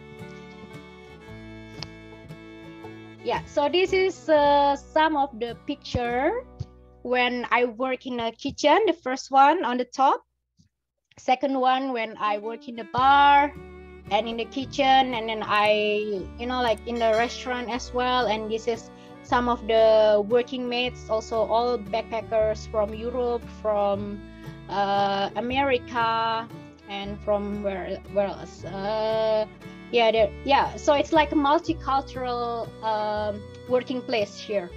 Yeah, so this is some of the picture when I work in a kitchen. The first one on the top. Second one when I work in the bar and in the kitchen, and then I, like in the restaurant as well. And this is some of the working mates, also all backpackers from Europe, from America, and from where else? So it's like a multicultural working place here.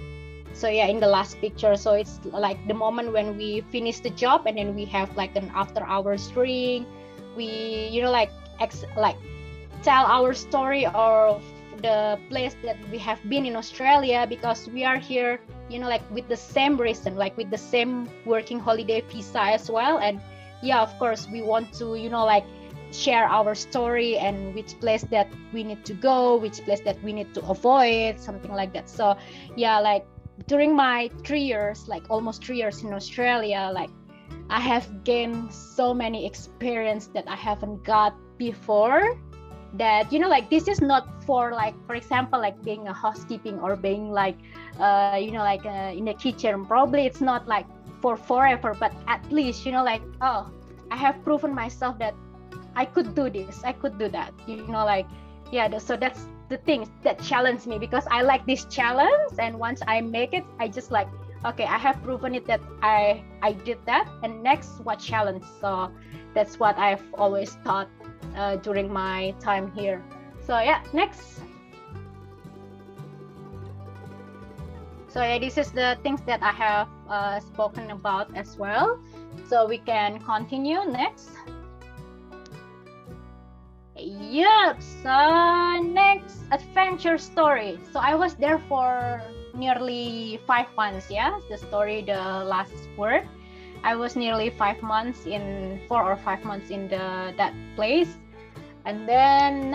So yeah, in the last picture, so it's like the moment when we finish the job, and then we have like an after hours drink. We tell our story of the place that we have been in Australia, because we are here, like with the same reason, like with the same working holiday visa as well. And yeah, of course, we want to, share our story and which place that we need to go, which place that we need to avoid, something like that. So yeah, like during my 3 years, like almost 3 years in Australia, like I have gained so many experience that I haven't got before. That this is not for, like, for example, like being a housekeeping or being like in the kitchen. Probably it's not like for forever, but at least I have proven myself that I could do this, I could do that, so that's the things that challenge me, because I like this challenge. And once I make it, I just like, okay, I have proven it that I did that, and next, what challenge? So that's what I've always thought during my time here. So yeah, next. So yeah, this is the things that I have spoken about as well. So we can continue next. Yep, so next adventure story. So I was there for nearly 5 months, yeah, the story, the last word. I was nearly 5 months in 4 or 5 months in that place. And then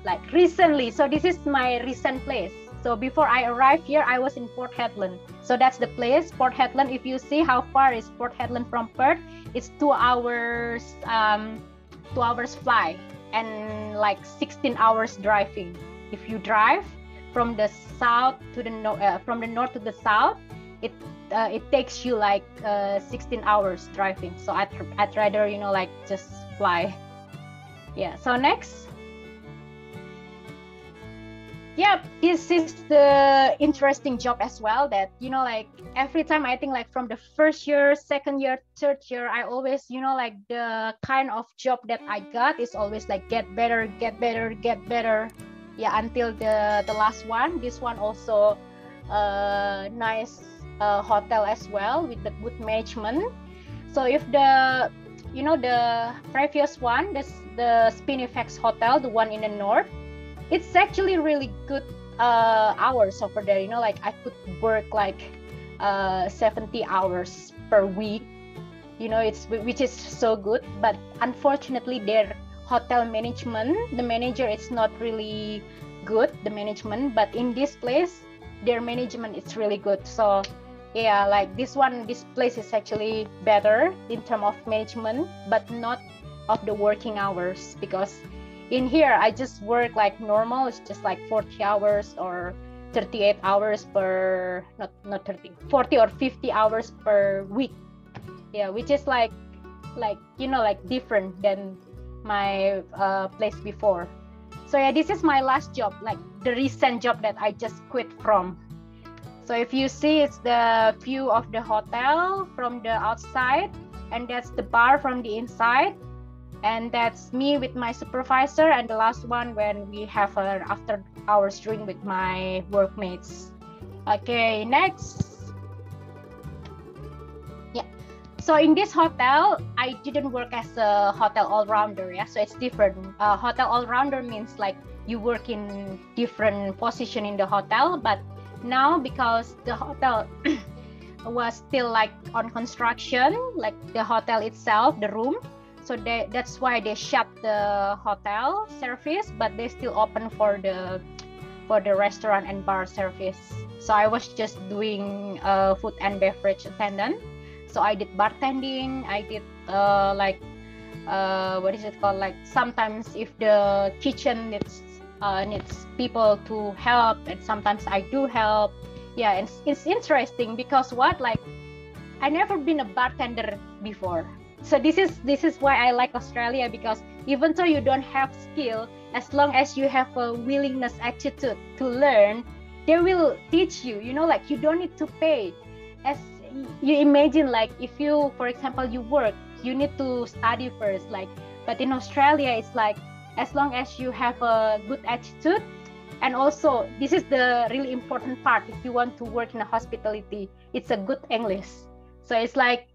like recently, so this is my recent place. So before I arrived here, I was in Port Hedland. So that's the place, Port Hedland. If you see how far is Port Hedland from Perth, it's 2 hours 2 hours fly and like 16 hours driving. If you drive from the south to the from the north to the south, it takes you like 16 hours driving. So I'd rather like just fly. Yeah, so next. Yeah, this is the interesting job as well, that like every time, I think like from the first year, second year, third year, I always like the kind of job that I got is always like get better, yeah, until the last one. This one also nice hotel as well, with the good management. So if the the previous one, the Spinifex hotel, the one in the north, it's actually really good hours over there. Like I could work like 70 hours per week. Which is so good. But unfortunately, their hotel management, the manager, is not really good, the management. But in this place, their management is really good. So yeah, like this place is actually better in terms of management, but not of the working hours, because in here I just work like normal. It's just like 40 hours or 38 hours per, not 30, 40 or 50 hours per week. Yeah, which is like like, you know, like different than my place before. So yeah, this is my last job, like the recent job that I just quit from. So if you see, it's the view of the hotel from the outside, and that's the bar from the inside, and that's me with my supervisor, and the last one when we have an after hours drink with my workmates. Okay, next. Yeah, so in this hotel I didn't work as a hotel all-rounder. Yeah, so it's different. Hotel all-rounder means like you work in different position in the hotel, but now because the hotel was still like on construction, like the hotel itself, the room, so that's why they shut the hotel service, but they still open for the restaurant and bar service. So I was just doing food and beverage attendant. So I did bartending, I did like what is it called, like sometimes if the kitchen needs people to help, and sometimes I do help. Yeah, and it's interesting because what, like I never been a bartender before. So this is why I like Australia, because even though you don't have skill, as long as you have a willingness, attitude to learn, they will teach you, you know, like you don't need to pay. As you imagine, like if you, for example, you work, you need to study first, like, but in Australia it's like as long as you have a good attitude, and also this is the really important part, if you want to work in a hospitality, it's a good English. So it's like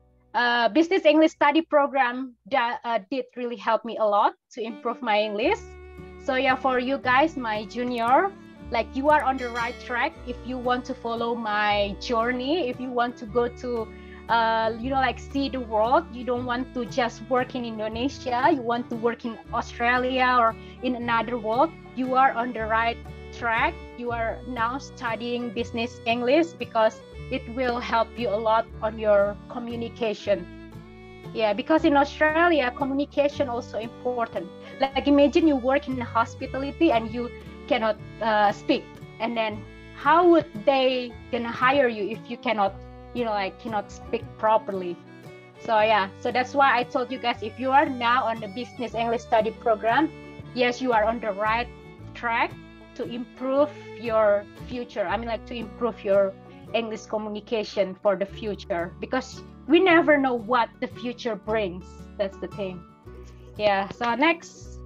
business English study program that did really help me a lot to improve my English. So yeah, for you guys, my junior, like you are on the right track if you want to follow my journey, if you want to go to you know, like see the world. You don't want to just work in Indonesia, you want to work in Australia or in another world. You are on the right track. You are now studying business English because it will help you a lot on your communication. Yeah, because in Australia, communication also important. Like imagine you work in hospitality and you cannot speak, and then how would they gonna hire you if you cannot, you know, like cannot speak properly? So yeah, so that's why I told you guys, if you are now on the business English study program, yes, you are on the right track to improve your future. I mean, like to improve your English communication for the future, because we never know what the future brings. That's the thing. Yeah, so next.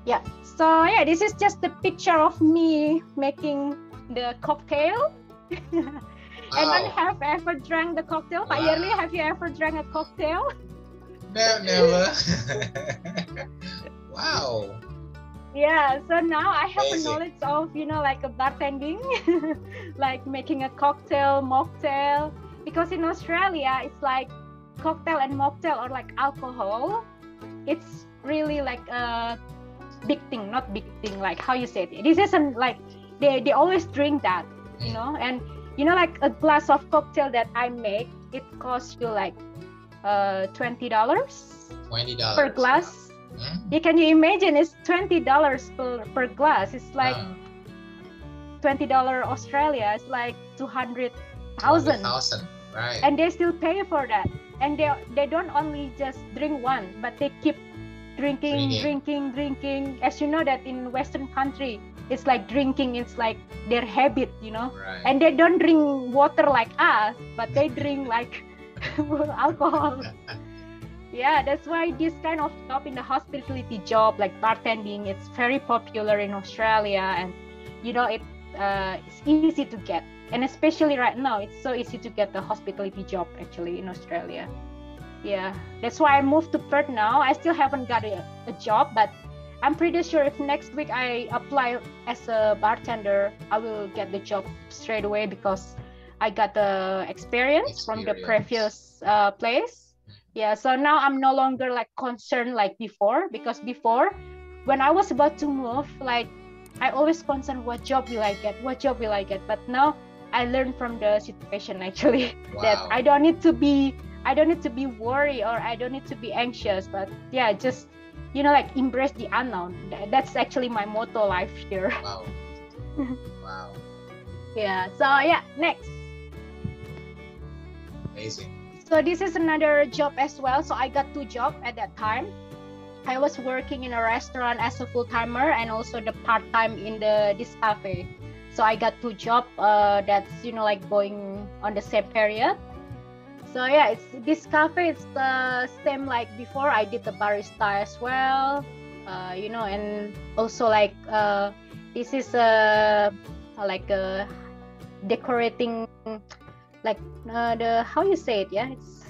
Yeah, so yeah, this is just the picture of me making the cocktail. Anyone have ever drank the cocktail? Wow. Pak Yerli, have you ever drank a cocktail? No, never. Wow. Yeah, so now I have a knowledge of, you know, like a bartending, like making a cocktail, mocktail, because in Australia, it's like cocktail and mocktail, or like alcohol. It's really like a big thing, not big thing, like how you say it. This isn't like, they always drink that, you know, and you know, like a glass of cocktail that I make, it costs you like $20 per glass. Yeah, can you imagine? It's $20 per glass. It's like $20 Australia. It's like 200,000. Right. And they still pay for that. And they don't only just drink one, but they keep drinking. As you know that in Western country, it's like drinking. It's like their habit, you know. Right. And they don't drink water like us, but they drink like alcohol. Yeah, that's why this kind of job in the hospitality job, like bartending, it's very popular in Australia, and you know it's easy to get, and especially right now, it's so easy to get the hospitality job actually in Australia. Yeah, that's why I moved to Perth now. I still haven't got a job, but I'm pretty sure if next week I apply as a bartender, I will get the job straight away because I got the experience from the previous place. Yeah, so now I'm no longer like concerned like before, because before when I was about to move, like I always concerned what job will I get, but now I learned from the situation actually. Wow. That I don't need to be worried, or I don't need to be anxious, but yeah, just, you know, like embrace the unknown. That's actually my motto life here. Wow. Wow. Yeah, so yeah, next. Amazing. So this is another job as well. So I got 2 jobs at that time. I was working in a restaurant as a full-timer and also the part-time in this cafe. So I got 2 jobs that's, like going on the same period. So yeah, this cafe is the same like before. I did the barista as well, and also like this is like decorating, like the how you say it, yeah, it's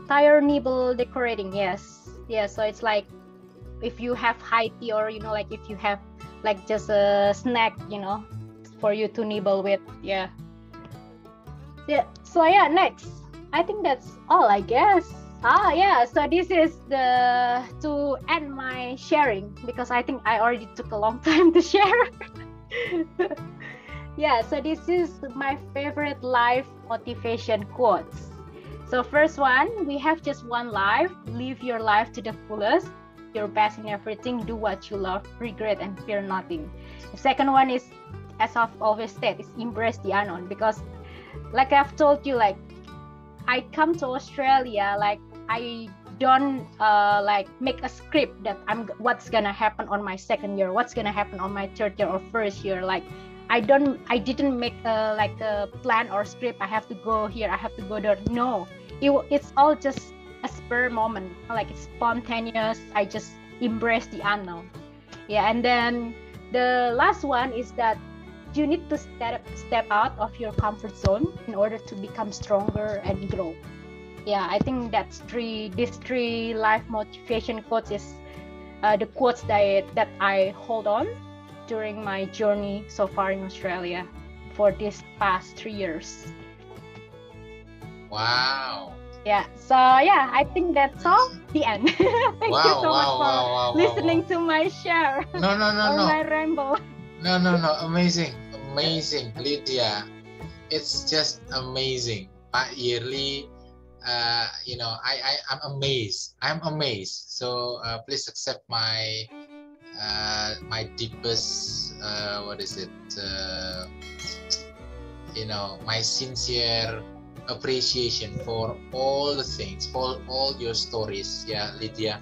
tire nibble decorating. Yes, yeah. So it's like if you have high tea or like if you have like just a snack, for you to nibble with. Yeah. So yeah, next. I think that's all, I guess. Yeah, so this is to end my sharing, because I think I already took a long time to share. Yeah, so this is my favorite life motivation quotes. So first one, we have just one life. Live your life to the fullest. Your best in everything. Do what you love. Regret and fear nothing. The second one is, as I've always said, is embrace the unknown, because like I've told you, like I come to Australia, like I don't like make a script that what's gonna happen on my second year, what's gonna happen on my third year or first year. Like I didn't make like a plan or script. I have to go here, I have to go there. No, it's all just a spur moment. Like it's spontaneous. I just embrace the unknown. Yeah, and then the last one is that you need to step out of your comfort zone in order to become stronger and grow. Yeah, I think these three life motivation quotes is the quotes that I hold on during my journey so far in Australia for these past 3 years. Wow. Yeah, so yeah, I think that's all. The end. Thank you so much for listening to my share. No. My ramble. No. Amazing, Lidya. It's just amazing. Pak Yearly, I'm amazed. So please accept my my deepest my sincere appreciation for all the things, for all your stories. Yeah, Lidya.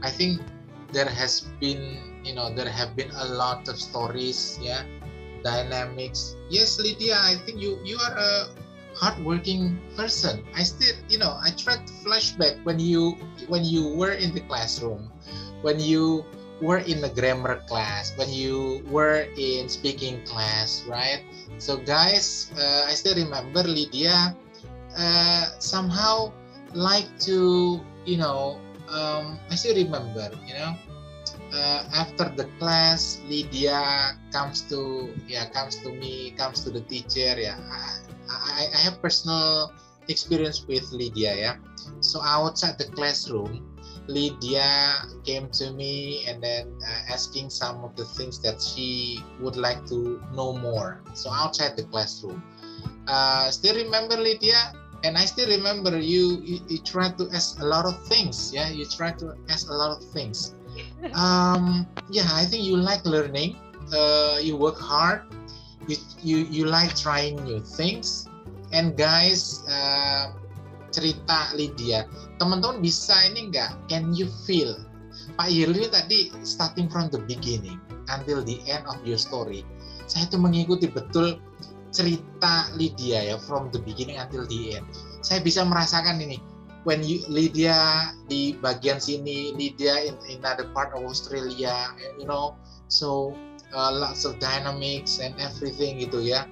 I think there have been a lot of stories, yeah, dynamics. Yes, Lidya, I think you are a hardworking person. I still, I tried to flashback when you were in the classroom, when you were in the grammar class, when you were in speaking class, right? So guys, I still remember Lidya somehow like to, I still remember, after the class, Lidya comes to me, comes to the teacher. Yeah, I have personal experience with Lidya. Yeah, so outside the classroom, Lidya came to me and then asking some of the things that she would like to know more. So outside the classroom, still remember Lidya? And I still remember you tried to ask a lot of things. Yeah, you tried to ask a lot of things. Yeah, I think you like learning. You work hard. You like trying new things. And guys, cerita Lidya, teman-teman bisa ini nggak? Can you feel? Pak Yirli tadi starting from the beginning until the end of your story. Saya tuh mengikuti betul cerita Lidya ya, from the beginning until the end. Saya bisa merasakan ini. When Lidya di bagian sini, Lidya in another part of Australia, so lots of dynamics and everything gitu ya.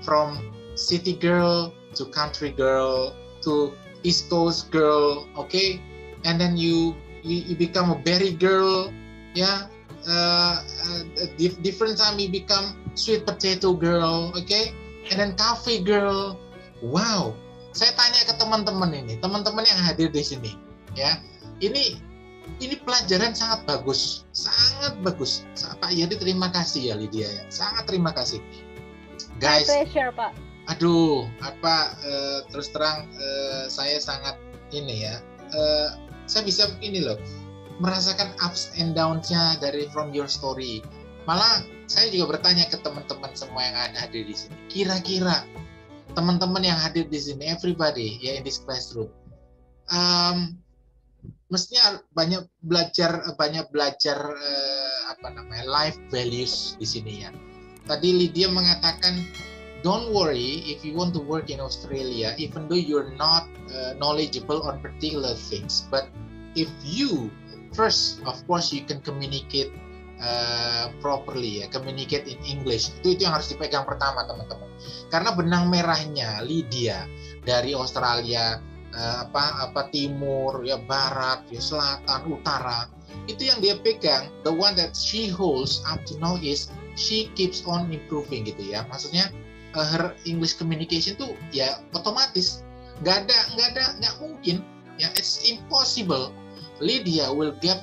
From city girl to country girl to East Coast girl, okay, and then you become a berry girl, yeah. Different time you become sweet potato girl, okay, and then coffee girl. Wow, saya tanya ke teman-teman yang hadir di sini, ya, ini pelajaran sangat bagus. Pak Yadi, terima kasih ya Lidya, ya, sangat terima kasih, guys. My pleasure, Pak. Aduh, terus terang saya sangat saya bisa merasakan ups and downs-nya from your story. Malah saya juga bertanya ke teman-teman semua yang ada di sini. Kira-kira teman-teman yang hadir di sini, everybody ya in this classroom, mestinya banyak belajar life values di sini ya. Tadi Lydia mengatakan, don't worry if you want to work in Australia, even though you're not knowledgeable on particular things, but if you first, of course, you can communicate properly ya, communicate in English. Itu yang harus dipegang pertama, teman-teman. Karena benang merahnya Lydia dari Australia, timur, ya barat, ya selatan, utara, itu yang dia pegang. The one that she holds up to now is she keeps on improving gitu ya. Maksudnya her English communication tuh ya otomatis nggak mungkin ya, it's impossible Lydia will get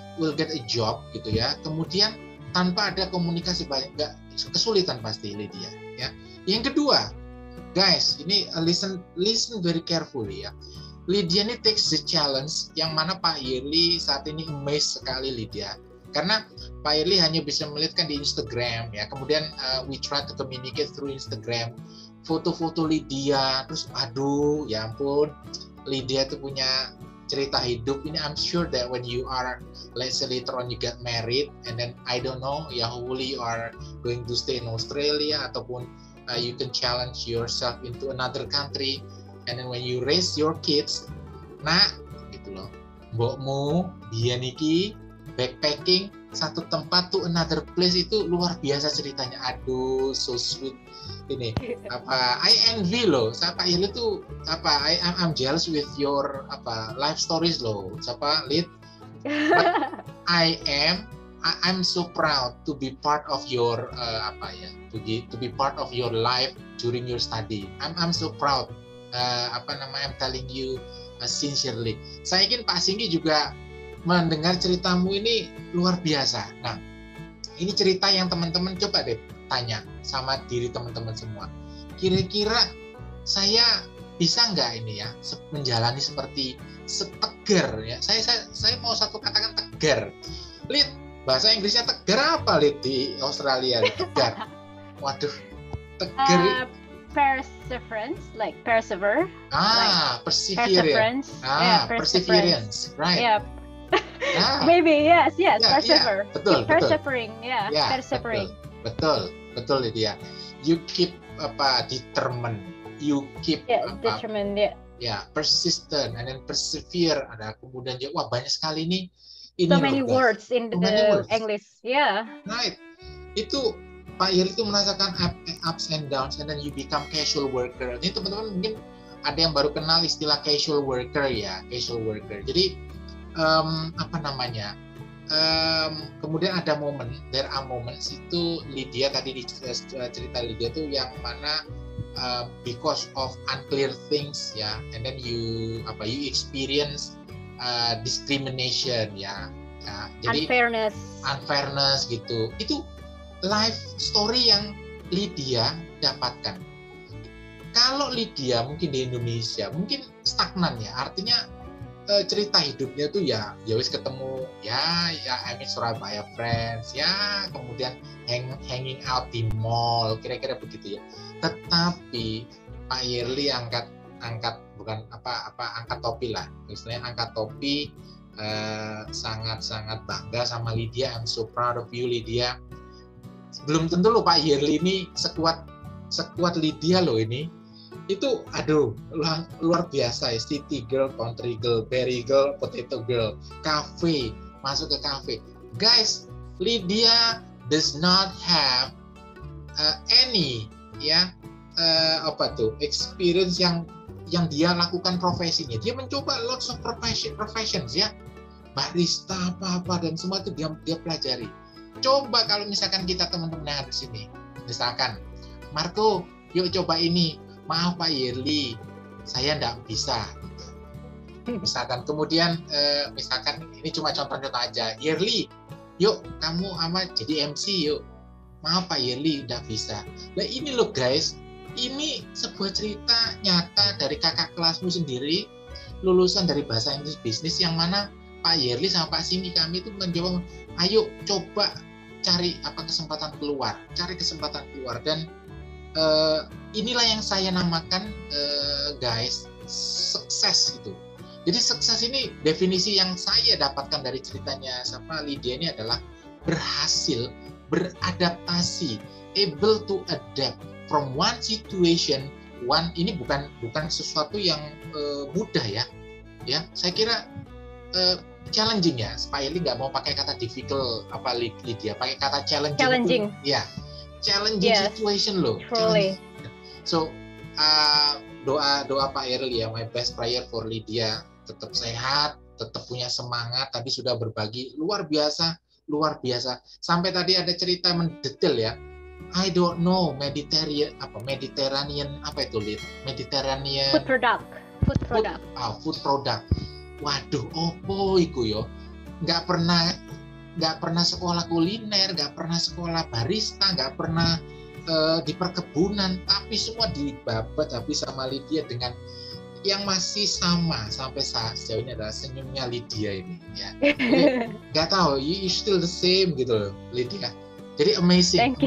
a job gitu ya, kemudian tanpa ada komunikasi banyak, nggak, kesulitan pasti Lydia ya. Yang kedua, guys, ini listen very carefully ya. Lydia ini takes the challenge yang mana Pak Yerli saat ini amazed sekali Lydia. Karena Pak Yerli hanya bisa melihatkan di Instagram ya. Kemudian we try to communicate through Instagram. Foto-foto Lydia, terus aduh ya ampun, Lydia itu punya cerita hidup ini. I'm sure that when you are, let's say later on you get married, and then I don't know ya, hopefully you are going to stay in Australia, ataupun you can challenge yourself into another country, and then when you raise your kids, nah gitu loh, mbokmu dia niki backpacking satu tempat to another place, itu luar biasa ceritanya. Aduh, so sweet ini. I envy loh. Pak Yerli tuh I'm jealous with your life stories loh. Lid. But I'm so proud to be part of your to be part of your life during your study. I'm so proud. I'm telling you sincerely. Saya yakin Pak Singgi juga mendengar ceritamu ini luar biasa. Nah, ini cerita yang teman-teman coba deh tanya sama diri teman-teman semua. Kira-kira saya bisa nggak ini ya menjalani seperti setegar ya? Saya mau satu katakan tegar. Lid, bahasa Inggrisnya tegar apa Lid di Australia? Tegar. Waduh, tegar. Perseverance, like persevere. Perseverance. Perseverance. Right. Yeah. Maybe yes, persevere. Betul, persevering, persevering. Betul Lydia. You keep determined, you keep determined, persistent, and then persevere. Ada kemudian wah banyak sekali nih. So many words in the English, Right. Itu Pak Yerli itu merasakan ups and downs, and then you become casual worker. Ini teman-teman mungkin ada yang baru kenal istilah casual worker ya, casual worker. Jadi kemudian ada there are moments itu Lydia tadi cerita Lydia tuh yang mana because of unclear things ya, and then you experience discrimination ya, jadi unfairness gitu. Itu life story yang Lydia dapatkan. Kalau Lydia mungkin di Indonesia mungkin stagnan ya, artinya cerita hidupnya tuh ya wis ketemu Surabaya friends ya, kemudian hanging out di mall, kira-kira begitu ya. Tetapi Pak Yerli angkat topi lah, istilahnya angkat topi, sangat bangga sama Lydia. I'm so proud of you Lydia. Belum tentu loh Pak Yerli ini sekuat Lydia loh ini. Itu aduh luar biasa ya. City girl, country girl, berry girl, potato girl, cafe, masuk ke cafe. Guys, Lydia does not have any experience yang dia lakukan profesinya. Dia mencoba lots of professions ya, barista apa dan semua itu dia pelajari. Coba kalau misalkan kita teman-teman yang ada di sini, misalkan Marco, yuk coba ini. Maaf Pak Yerli, saya nggak bisa. Misalkan kemudian, misalkan ini cuma contoh-contoh aja. Yerli, yuk kamu jadi MC yuk. Maaf Pak Yerli, nggak bisa. Nah ini loh guys, ini sebuah cerita nyata dari kakak kelasmu sendiri, lulusan dari bahasa Inggris bisnis, yang mana Pak Yerli sama Pak Singgi kami itu mencoba, ayo coba cari kesempatan keluar, dan inilah yang saya namakan guys sukses gitu. Jadi sukses ini definisi yang saya dapatkan dari ceritanya sama Lydia ini adalah berhasil beradaptasi, able to adapt from one situation. Ini bukan sesuatu yang mudah ya. Saya kira challenging ya. Pak Eli nggak mau pakai kata difficult apa Lydia, pakai kata challenging. Ya, challenging situation loh. Truly. So doa Pak Eli ya, my best prayer for Lydia, tetap sehat, tetap punya semangat. Tadi sudah berbagi luar biasa. Sampai tadi ada cerita mendetail ya. I don't know Mediterranean apa itu Lid? Mediterranean food product. Food product. Waduh, opo iku yo. Nggak pernah sekolah kuliner, nggak pernah sekolah barista, nggak pernah di perkebunan, tapi semua dibabat habis sama Lydia dengan yang masih sama sampai sejauh ini adalah senyumnya Lydia ini ya. Nggak tahu, you still the same gitu loh Lydia. Jadi amazing.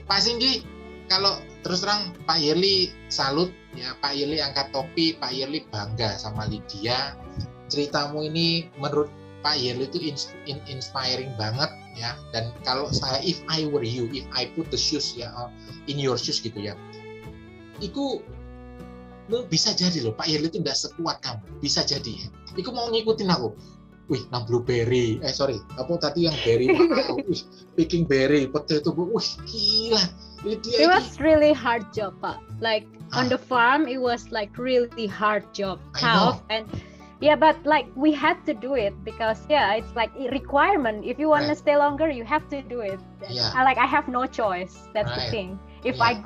Pak Singgi, kalau terus terang Pak Yerli salut ya, Pak Yerli angkat topi, Pak Yerli bangga sama Lydia. Ceritamu ini menurut Pak Yerli itu inspiring banget ya. Dan kalau saya, if I were you, if I put the shoes ya in your shoes gitu ya, itu bisa jadi loh Pak Yerli itu nggak sekuat kamu, bisa jadi ya. Iku mau ngikutin aku. Wih, nang blueberry, apa tadi yang berry, wow, picking berry, potato, wih gila. It was really hard job, Pak. Like on the farm, it was like really hard job, tough, and but like we had to do it because it's like a requirement. If you want to stay longer, you have to do it. I have no choice. That's the thing. If I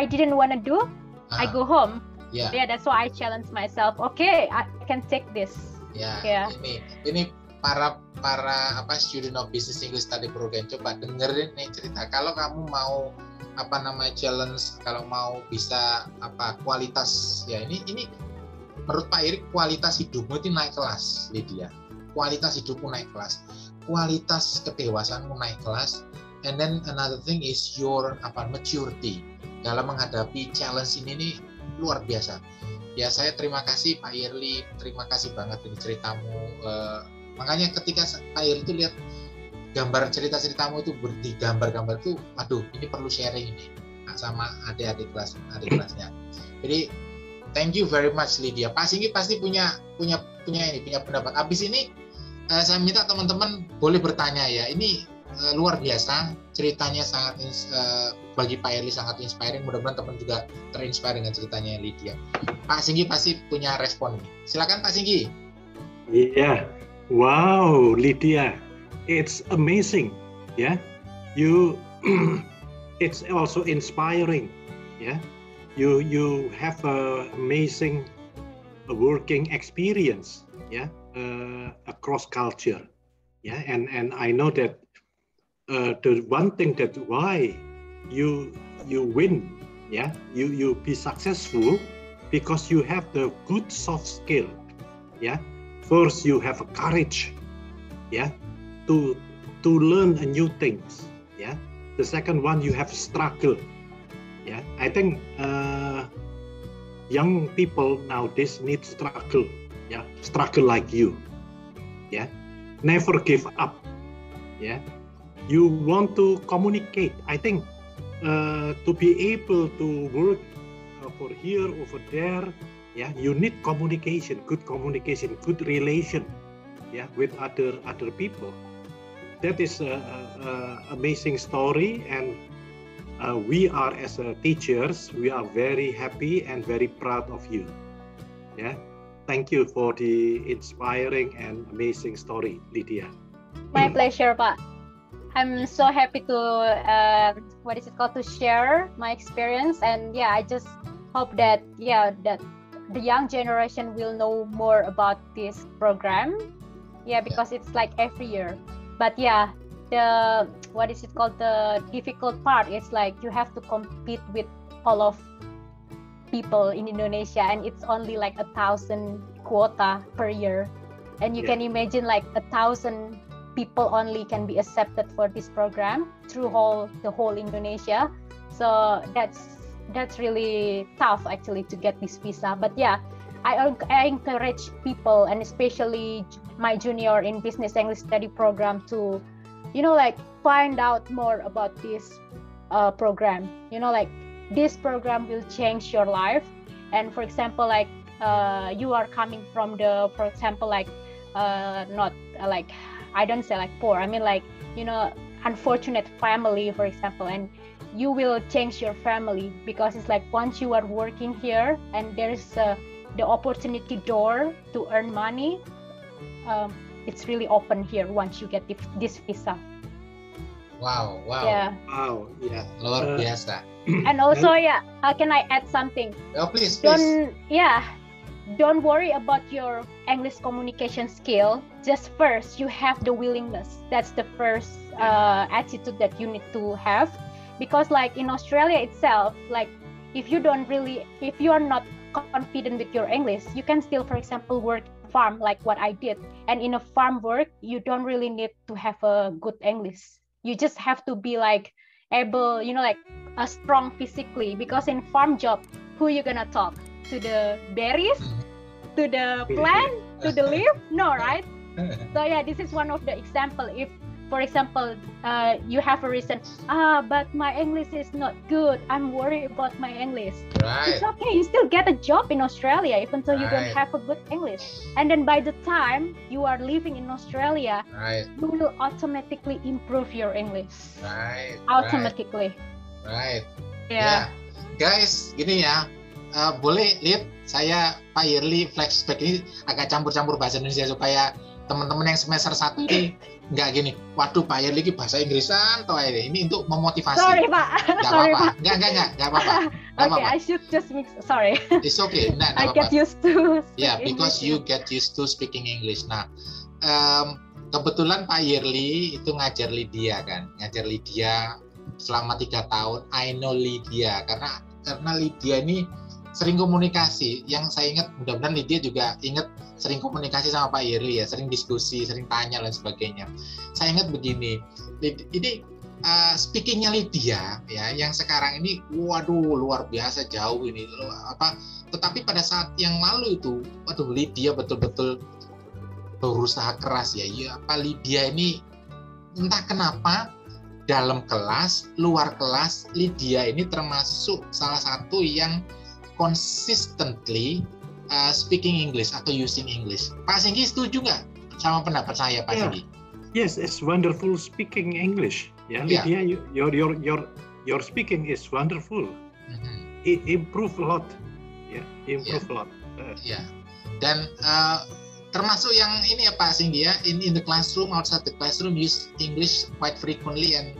didn't want to do, I go home. That's why I challenge myself. Okay, I can take this. Ini para student of business English study program, coba dengerin nih cerita. Kalau kamu mau challenge, kalau mau bisa kualitas ya ini menurut Pak Erik kualitas hidupmu itu naik kelas, Lydia. Kualitas hidupmu naik kelas, kualitas kedewasaanmu naik kelas, and then another thing is your maturity dalam menghadapi challenge ini nih luar biasa. Ya saya terima kasih Pak Yerli, terima kasih banget ini ceritamu. Makanya ketika Pak Yerli itu lihat gambar ceritamu itu di gambar-gambar itu, aduh ini perlu sharing ini sama adik-adik kelasnya. Jadi thank you very much Lydia. Pak Singgi pasti punya pendapat. Abis ini saya minta teman-teman boleh bertanya ya. Ini luar biasa ceritanya, sangat bagi Pak Yerli sangat inspiring. Mudah-mudahan teman juga terinspire dengan ceritanya Lydia. Pak Singgi pasti punya respon nih. Silakan Pak Singgi. Iya, wow Lydia, it's amazing, ya. You, it's also inspiring, ya. You have a amazing working experience, ya, across culture, ya. And I know that the one thing that why you win, yeah, you be successful because you have the good soft skill, yeah. First you have a courage, yeah, to learn a new things, yeah. The second one you have struggle, yeah. I think young people nowadays need struggle, yeah, struggle like you, yeah. Never give up, yeah. You want to communicate. I think to be able to work for here, over there, yeah, you need communication, good relation, yeah, with other people. That is a amazing story, and we are as teachers, we are very happy and very proud of you. Yeah, thank you for the inspiring and amazing story, Lydia. My pleasure, Pak. I'm so happy to to share my experience, and I just hope that that the young generation will know more about this program, because it's like every year. But the the difficult part is like you have to compete with all of people in Indonesia, and it's only like 1,000 quota per year, and you can imagine like 1,000 people only can be accepted for this program through the whole Indonesia. So that's that's really tough actually to get this visa. But yeah, I encourage people, and especially my junior in business English study program, to, you know, like find out more about this program. You know, like this program will change your life. And for example, like you are coming from the, for example, like not like, I don't say like poor, I mean like, you know, unfortunate family, for example, and you will change your family, because it's like once you are working here and there's the opportunity door to earn money, it's really open here once you get this visa. Wow, wow. Yeah. Wow, yeah. Luar biasa. And also, yeah, can I add something? Oh, please, please. Don't worry about your English communication skill. Just first, you have the willingness. That's the first attitude that you need to have. Because like in Australia itself, like if you are not confident with your English, you can still, for example, work farm like what I did. And in a farm work, you don't really need to have a good English. You just have to be like able, you know, like strong physically, because in farm job, who you gonna talk to? The berries, to the plant, to the leaf? No, right? So yeah, this is one of the example. If, for example, you have a reason, but my English is not good, I'm worried about my English. Right. It's okay, you still get a job in Australia even though you don't have a good English. And then by the time you are living in Australia, you will automatically improve your English. Right. Automatically. Right. Yeah. Guys, gini ya, boleh lihat saya Pak Yearly flashback ini agak campur-campur bahasa Indonesia supaya teman-teman yang semester 1 ini nggak gini, waduh Pak Yearly ini bahasa Inggrisan toh ini untuk memotivasi. Sorry Pak. Nggak apa-apa. Nggak apa-apa. Okay, I should just mix. Sorry. It's okay. Nah, I get used to. Yeah, because you get used to speaking English. Nah, kebetulan Pak Yearly itu ngajar Lidya kan, selama 3 tahun. I know Lidya karena Lidya ini sering komunikasi. Yang saya ingat, mudah-mudahan Lidya juga ingat, sering komunikasi sama Pak Yearly ya, sering diskusi, sering tanya dan sebagainya. Saya ingat begini, ini speakingnya Lidya ya, yang sekarang ini, waduh luar biasa jauh ini. Tetapi pada saat yang lalu itu, waduh Lidya betul-betul berusaha keras ya. Lidya ini entah kenapa dalam kelas, luar kelas, Lidya ini termasuk salah satu yang consistently speaking English atau using English. Pak Singgi setuju nggak sama pendapat saya, Pak Singgi? Yes, it's wonderful speaking English. Yeah, Lidya, your speaking is wonderful. It improve a lot. Yeah, improve a lot. Yeah. Dan termasuk yang ini ya Pak Singgi ya, in the classroom, outside the classroom, use English quite frequently and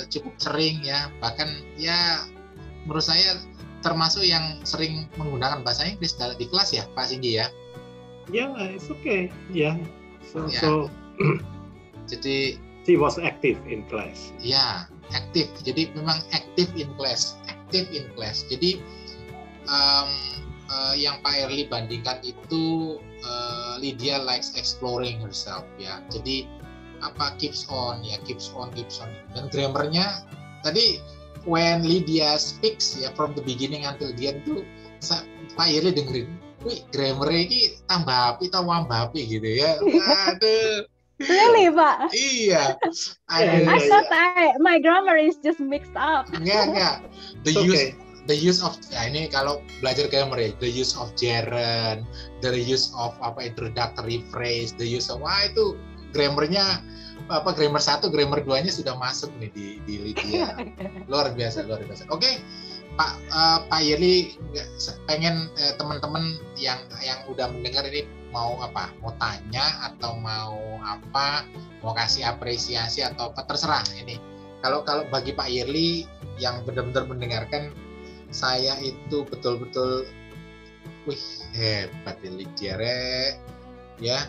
cukup sering ya. Bahkan ya menurut saya termasuk yang sering menggunakan bahasa Inggris di kelas ya, Pak Singgi ya? Yeah, it's okay. Yeah. So jadi she was active in class. Ya, aktif. Jadi memang aktif in class. Jadi yang Pak Yearly bandingkan itu Lidya likes exploring herself ya. Jadi keeps on. Dan grammarnya tadi when Lidya speaks ya, from the beginning until the end tuh Pak Yearly dengerin, wih grammar ini tambah api atau wambah api gitu ya. Aduh. Really, Pak? Iya. I thought my grammar is just mixed up. Enggak. The use of ini kalau belajar grammar ya, the use of gerund, the use of introductory phrase, the use of itu grammarnya grammar 1, grammar 2-nya sudah masuk nih di Lidya. Luar biasa. Oke, Pak Yearly pengen teman-teman yang udah mendengar ini mau tanya atau mau kasih apresiasi atau apa, terserah ini. Kalau bagi Pak Yearly yang benar-benar mendengarkan saya itu betul-betul, wih hebat Lidya ya.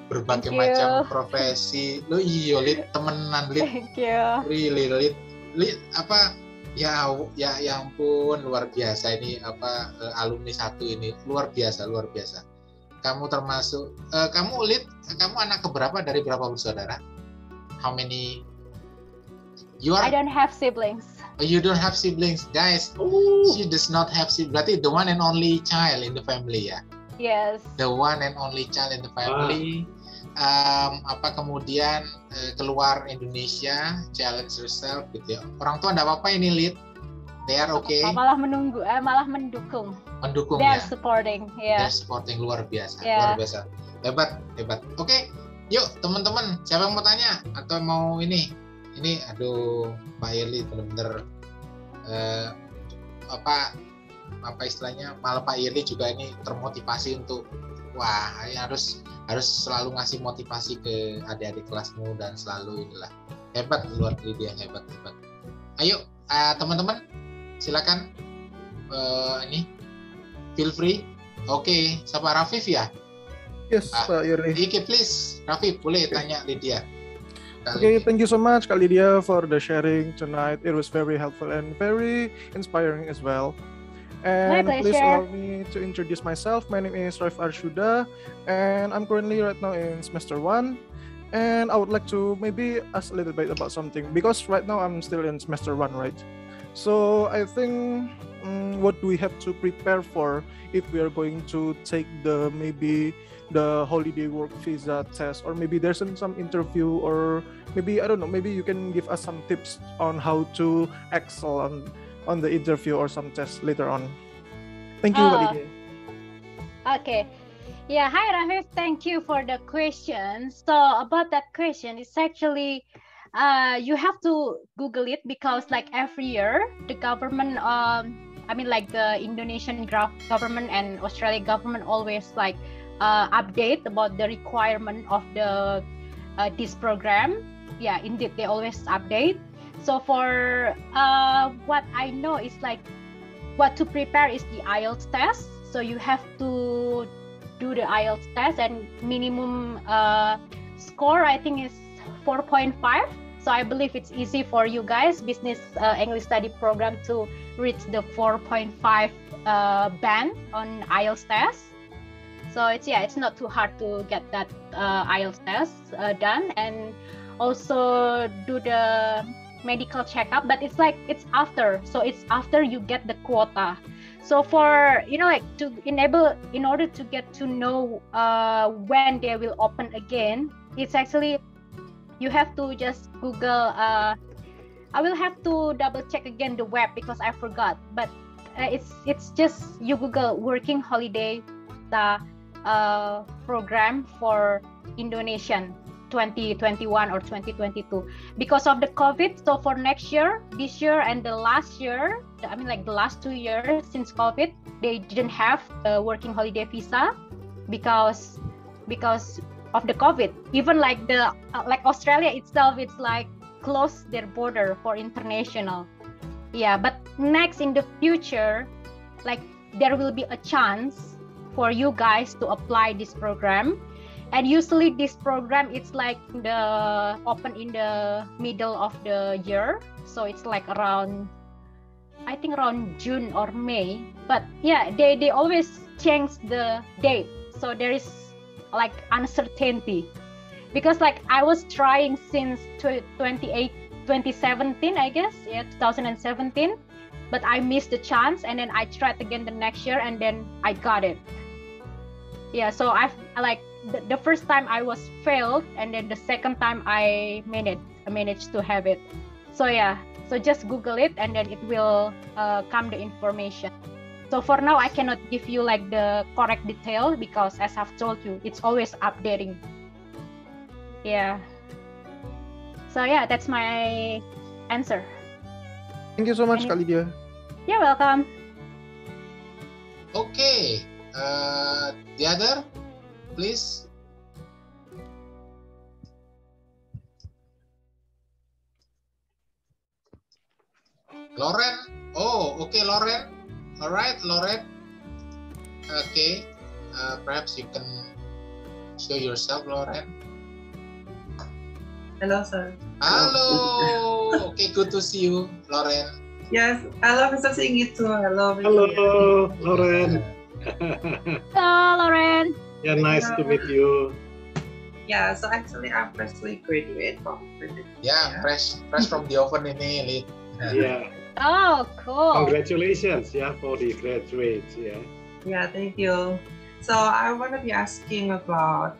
Berbagai macam profesi. Lo iya Lid, temenan Lid. Thank you. Really Lid ya ampun, luar biasa ini alumni 1 ini luar biasa. Kamu termasuk kamu Lid, kamu anak keberapa dari berapa bersaudara? How many? You are? I don't have siblings. You don't have siblings, guys. She does not have siblings. Berarti the one and only child in the family ya. Yes. The one and only child in the family. Kemudian keluar Indonesia, challenge yourself gitu ya. Orang tua enggak apa-apa ini, Lid. They are okay. Malah menunggu, malah mendukung. Mendukung They're ya. supporting, They're supporting, luar biasa, luar biasa. Hebat. Oke, yuk teman-teman, siapa yang mau tanya atau mau ini? Ini aduh, Pak Irli benar-benar apa istilahnya? Malah Pak Irli juga ini termotivasi untuk harus selalu ngasih motivasi ke adik-adik kelasmu dan selalu inilah hebat, luar Lidya, hebat. Ayo teman-teman, silakan ini feel free. Oke, siapa Rafif ya? Yes, Pak Yuri. Oke, please, Rafif boleh tanya Lidya. Okay, thank you so much, Kak Lidya, for the sharing tonight. It was very helpful and very inspiring as well. And please allow me to introduce myself. My name is Raif Arshuda, and I'm currently right now in semester 1. And I would like to maybe ask a little bit about something, because right now I'm still in semester 1, right? So I think what do we have to prepare for if we are going to take the holiday work visa test, or maybe there's some interview, or maybe I don't know, maybe you can give us some tips on how to excel on the interview or some test later on. Thank you, Lidya. Okay. Yeah, hi Rafif, thank you for the question. So about that question, it's actually you have to Google it, because like every year the government the Indonesian government and Australian government always like update about the requirement of the this program. Yeah, indeed, they always update. So for what I know is like what to prepare is the IELTS test. So you have to do the IELTS test, and minimum score I think is 4.5. So I believe it's easy for you guys, business English study program, to reach the 4.5 band on IELTS test. So it's not too hard to get that IELTS test done, and also do the medical checkup. But it's after, so it's after you get the quota. So for in order to get to know when they will open again, it's actually you have to just Google. I will have to double check again the web because I forgot. But it's just you Google working holiday program for Indonesian 2021 or 2022 because of the COVID. So for next year, this year, and the last year, the last 2 years since COVID, they didn't have a working holiday visa because of the COVID. Even like Australia itself, it's like closed their border for international. Yeah, but next in the future, like there will be a chance for you guys to apply this program. And usually this program, it's like open in the middle of the year. So it's like around June or May. But yeah, they always change the date. So there is like uncertainty. Because like I was trying since 2017, I guess. Yeah, 2017. But I missed the chance, and then I tried again the next year, and then I got it. Yeah, so I've the first time I was failed, and then the second time I managed to have it. So yeah, so just Google it, and then it will come the information. So for now, I cannot give you like the correct detail because, as I've told you, it's always updating. Yeah. So yeah, that's my answer. Thank you so much, Kak Lidya. You're welcome. Okay, the other, please. Lauren. Oh, okay, Lauren. All right, Lauren. Okay, perhaps you can show yourself, Lauren. Hello, sir. Hello. Okay, good to see you, Lauren. Yes, I love seeing you too. Hello, Lauren. Hello, Lauren. Yeah, nice to meet you. Yeah, so actually I'm freshly graduated from Yeah, fresh from the oven ini, Lid. Yeah. Oh, cool. Congratulations, yeah, for the graduates, yeah. Yeah, thank you. So I want to be asking about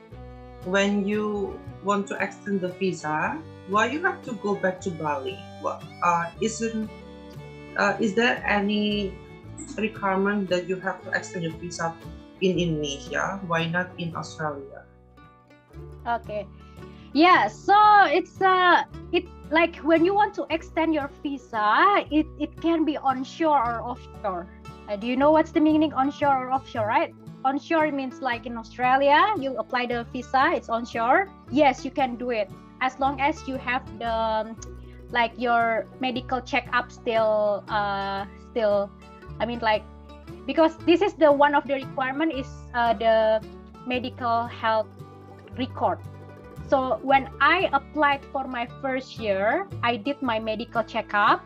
when you want to extend the visa, why you have to go back to Bali? What is there any requirement that you have to extend your visa in Indonesia? Why not in Australia? Okay. Yeah, so it's like when you want to extend your visa, it can be onshore or offshore. Do you know what's the meaning onshore or offshore, right? Onshore means like in Australia, you apply the visa, it's onshore. Yes, you can do it as long as you have the like your medical checkup still I mean like, because this is the one of the requirement is the medical health record. So when I applied for my first year, I did my medical checkup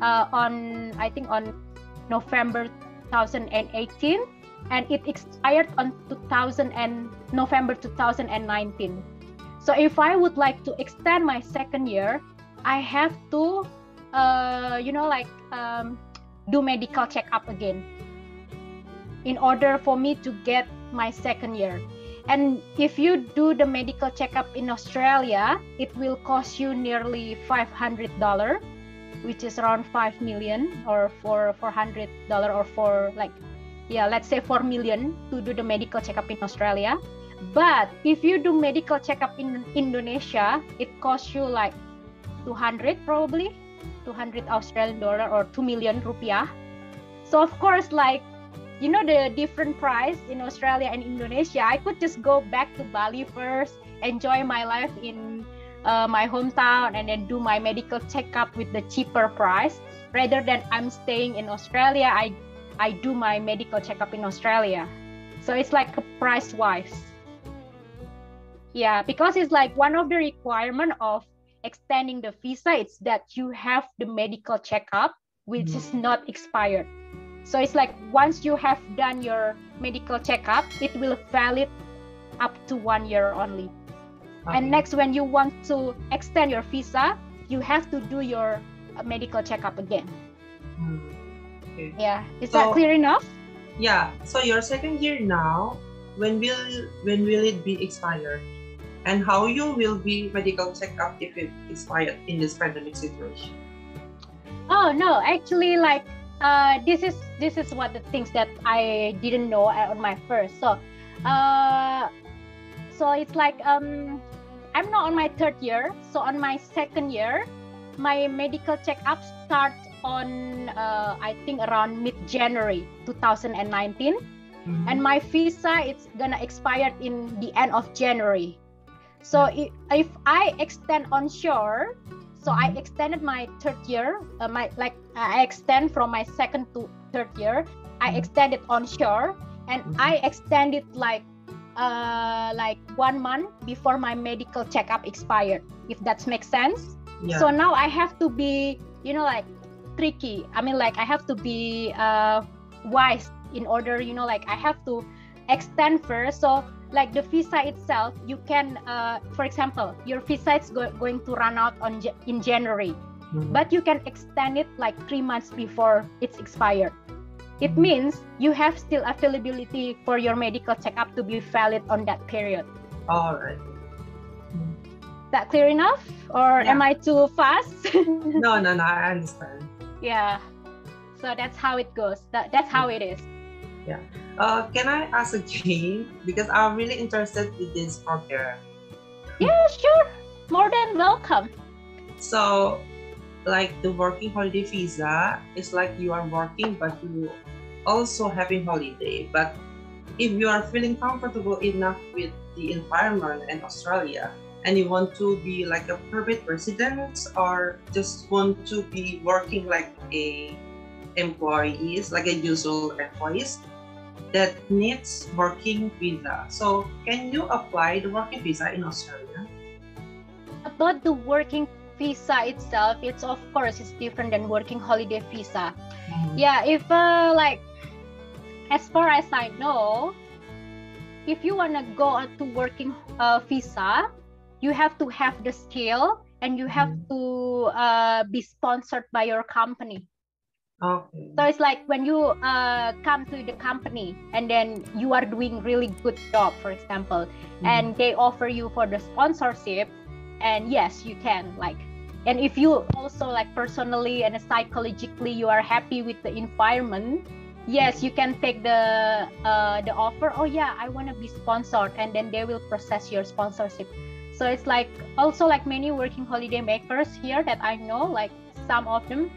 on November 2018, and it expired on November 2019. So if I would like to extend my second year, I have to do medical checkup again in order for me to get my second year. And if you do the medical checkup in Australia, it will cost you nearly $500, which is around 5 million, or $400, or let's say 4 million to do the medical checkup in Australia. But if you do medical checkup in Indonesia, it costs you like 200 probably, 200 Australian dollar or 2 million rupiah. So of course, like, you know, the different price in Australia and Indonesia, I could just go back to Bali first, enjoy my life in my hometown, and then do my medical checkup with the cheaper price, rather than I'm staying in Australia, I do my medical checkup in Australia. So it's like a price wise. Yeah, because it's like one of the requirement of extending the visa, it's that you have the medical checkup, which is not expired. So it's like once you have done your medical checkup, it will valid up to 1 year only. Okay. And next, when you want to extend your visa, you have to do your medical checkup again. Okay. Yeah, is that clear enough? Yeah. So your second year now, when will it be expired? And how you will be medical checkup if it expired in this pandemic situation? Oh no, actually, like this is what the things that I didn't know on my first. So it's like I'm not on my third year. So on my second year, my medical checkup starts on I think around mid-January 2019, and my visa it's gonna expire in the end of January. So if I extend onshore, so I extended my third year, I extend from my second to third year, I extended onshore, and I extended like 1 month before my medical checkup expired, if that makes sense. Yeah. So now I have to be, tricky. I mean, like I have to be wise in order, I have to extend first. So like the visa itself, you can, for example, your visa is going to run out in January, but you can extend it like 3 months before it's expired. It means you have still availability for your medical checkup to be valid on that period. All right. Is that clear enough? Or am I too fast? No, I understand. Yeah. So that's how it goes. That's how it is. Yeah. Can I ask again? Because I'm really interested in this program. Yeah, sure. More than welcome. So, like the working holiday visa, it's like you are working, but you also having holiday. But if you are feeling comfortable enough with the environment in Australia, and you want to be like a permanent resident, or just want to be working like a employees, like a usual employees that needs working visa. So can you apply the working visa in Australia? About the working visa itself, it's different than working holiday visa. Yeah, if as far as I know, if you want to go to working visa, you have to have the skill and you have to be sponsored by your company. Okay. So it's like when you come to the company and then you are doing really good job, for example, and they offer you for the sponsorship, and yes, you can like, and if you also like personally and psychologically you are happy with the environment, yes, you can take the offer. Oh yeah, I want to be sponsored, and then they will process your sponsorship. So it's like also like many working holiday makers here that I know, like some of them,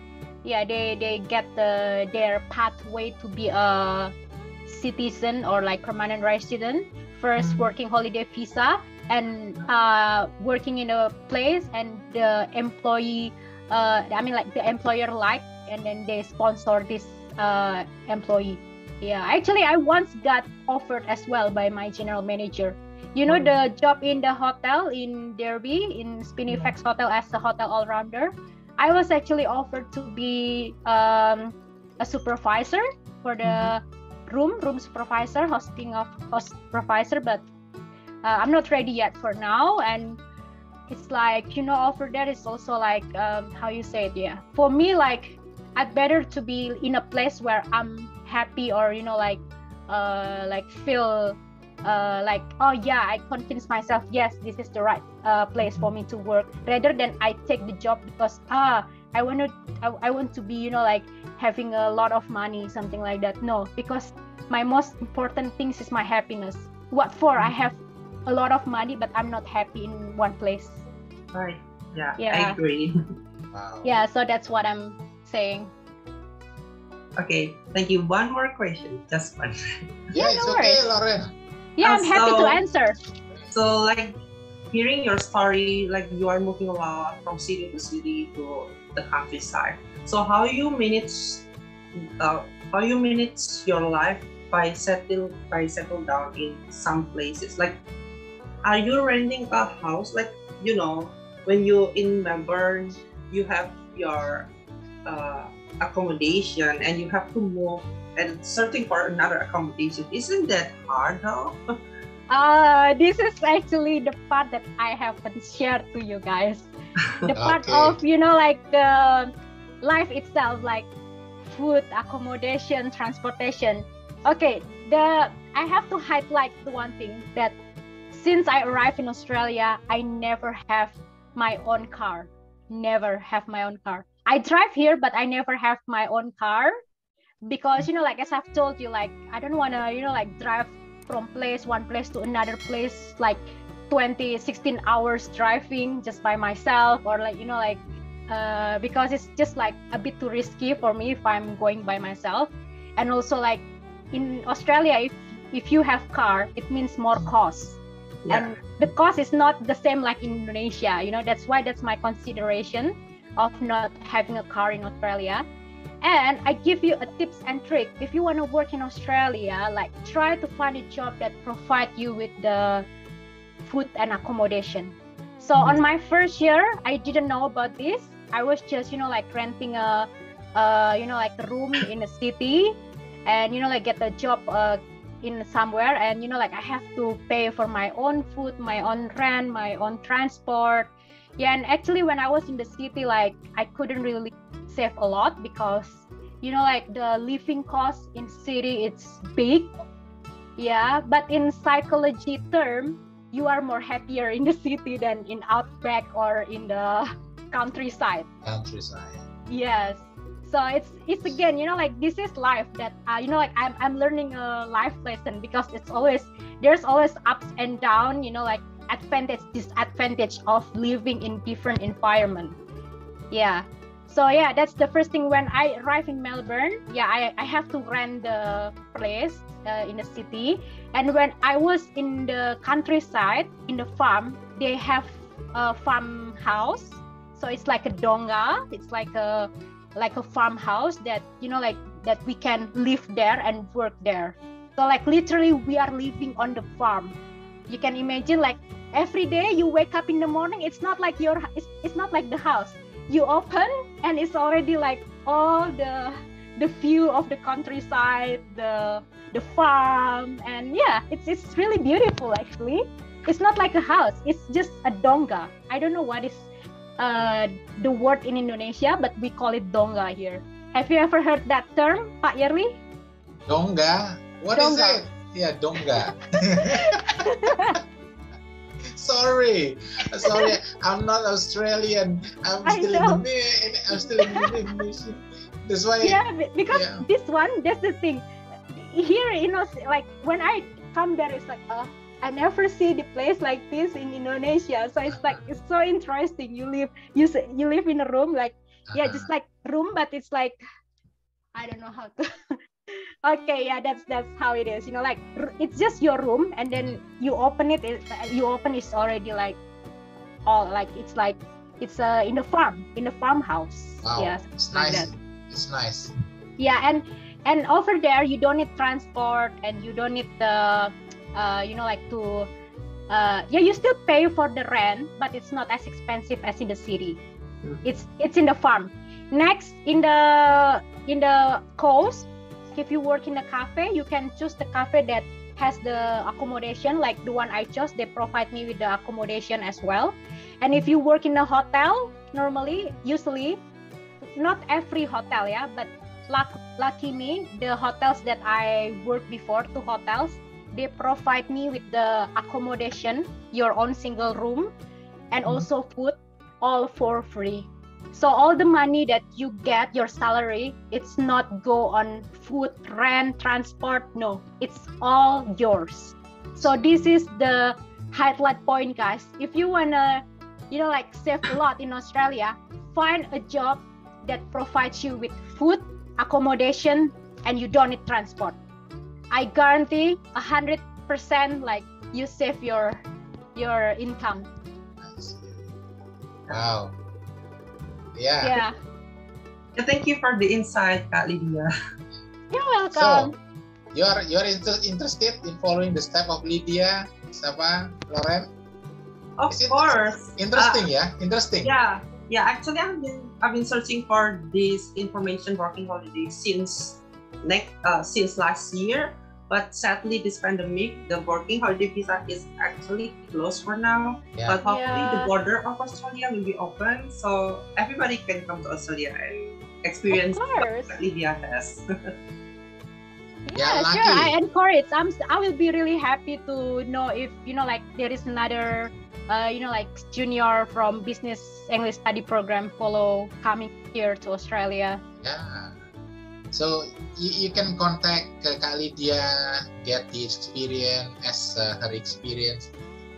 yeah, they get their pathway to be a citizen or like permanent resident, first working holiday visa, and working in a place, and the employee the employer like, and then they sponsor this employee. Yeah, actually I once got offered as well by my general manager, you know, the job in the hotel in Derby, in Spinifex Hotel, as a hotel all-rounder. I was actually offered to be a supervisor for the room supervisor, host supervisor, but I'm not ready yet for now. And it's like, you know, offer that is also like how you say it, yeah, for me, like I'd better to be in a place where I'm happy, or you know, like feel like, oh yeah, I convince myself, yes, this is the right place for me to work, rather than I take the job because I want to be, you know, like having a lot of money, something like that. No, because my most important things is my happiness. What for I have a lot of money but I'm not happy in one place? Right. Yeah. I agree. Wow. Yeah, so that's what I'm saying. Okay, thank you. One more question, just one. Yeah, it's okay, Lauren. Yeah, I'm happy to answer. So, like, hearing your story, like you are moving a lot from city to city to the countryside. So, how you manage your life by settle down in some places? Like, are you renting a house? Like, you know, when you in Melbourne, you have your accommodation, and you have to move and searching for another accommodation. Isn't that hard though? This is actually the part that I haven't shared to you guys. The part of, you know, like the life itself, like food, accommodation, transportation. Okay, I have to highlight the one thing, that since I arrived in Australia, I never have my own car. Never have my own car. I drive here, but I never have my own car, because, you know, like as I've told you, like I don't want to, you know, like drive from one place to another place, like 16 hours driving just by myself, or like, you know, like because it's just like a bit too risky for me if I'm going by myself. And also, like in Australia, if you have car, it means more cost. And the cost is not the same like in Indonesia, you know. That's my consideration of not having a car in Australia. And I give you a tips and trick. If you want to work in Australia, like try to find a job that provide you with the food and accommodation. So on my first year, I didn't know about this. I was just, you know, like renting a you know, like a room in a city, and, you know, like get a job in somewhere, and, you know, like I have to pay for my own food, my own rent, my own transport. Yeah, and actually when I was in the city, like I couldn't really save a lot, because, you know, like the living cost in city, it's big. Yeah, but in psychology term, you are more happier in the city than in outback or in the countryside. Yes. So it's again, you know, like this is life that you know, like I'm learning a life lesson, because there's always ups and down, you know, like advantage, disadvantage of living in different environment. Yeah. So yeah, that's the first thing. When I arrive in Melbourne, yeah, I have to rent the place in the city. And when I was in the countryside, in the farm, they have a farmhouse. So it's like a donga. It's like a farmhouse that, you know, like that we can live there and work there. So like literally we are living on the farm. You can imagine, like every day you wake up in the morning, it's not like it's not like the house. You open and it's already like all the view of the countryside, the farm, and yeah, it's really beautiful actually. It's not like a house, it's just a donga. I don't know what is the word in Indonesia, but we call it dongga here. Have you ever heard that term, Pak Yerli? Dongga? What is it? Yeah, dongga. Sorry, I'm not Australian. I'm still in Indonesia. That's why. Yeah, because this one, that's the thing. Here, like when I come there, it's like, I never see the place like this in Indonesia. So it's like, it's so interesting. You live in a room, like, just like room, but it's like, I don't know how to. Okay, yeah, that's how it is. Like it's just your room, and then you open it. It's already like all like it's in the farmhouse. Wow, yeah, it's like nice. That. It's nice. Yeah, and over there you don't need transport, and you don't need the you still pay for the rent, but it's not as expensive as in the city. It's in the farm. Next, in the coast, if you work in a cafe, you can choose the cafe that has the accommodation, like the one I chose. They provide me with the accommodation as well. And if you work in a hotel, usually, not every hotel, but lucky me, the hotels that I worked before, 2 hotels, they provide me with the accommodation, your own single room, and also food, all for free. So all the money that you get, your salary, it's not go on food, rent, transport. No, it's all yours. So this is the highlight point, guys. If you wanna, like save a lot in Australia, find a job that provides you with food, accommodation, and you don't need transport. I guarantee 100%, like you save your income. Wow. Yeah. Thank you for the insight, Kak Lydia. You're welcome. So, you're interested in following the step of Lydia, Sapa, Loren? Of course. Interesting, Interesting. Yeah. Actually, I've been searching for this information working holiday since last year. But sadly, this pandemic, the working holiday visa is actually closed for now. Yeah. But hopefully, the border of Australia will be open, so everybody can come to Australia and experience what Lydia has. Yeah, sure. I encourage. I will be really happy to know if like there is another, like junior from Business English Study Program coming here to Australia. Yeah. So you can contact Kak Lydia, get the experience as her experience.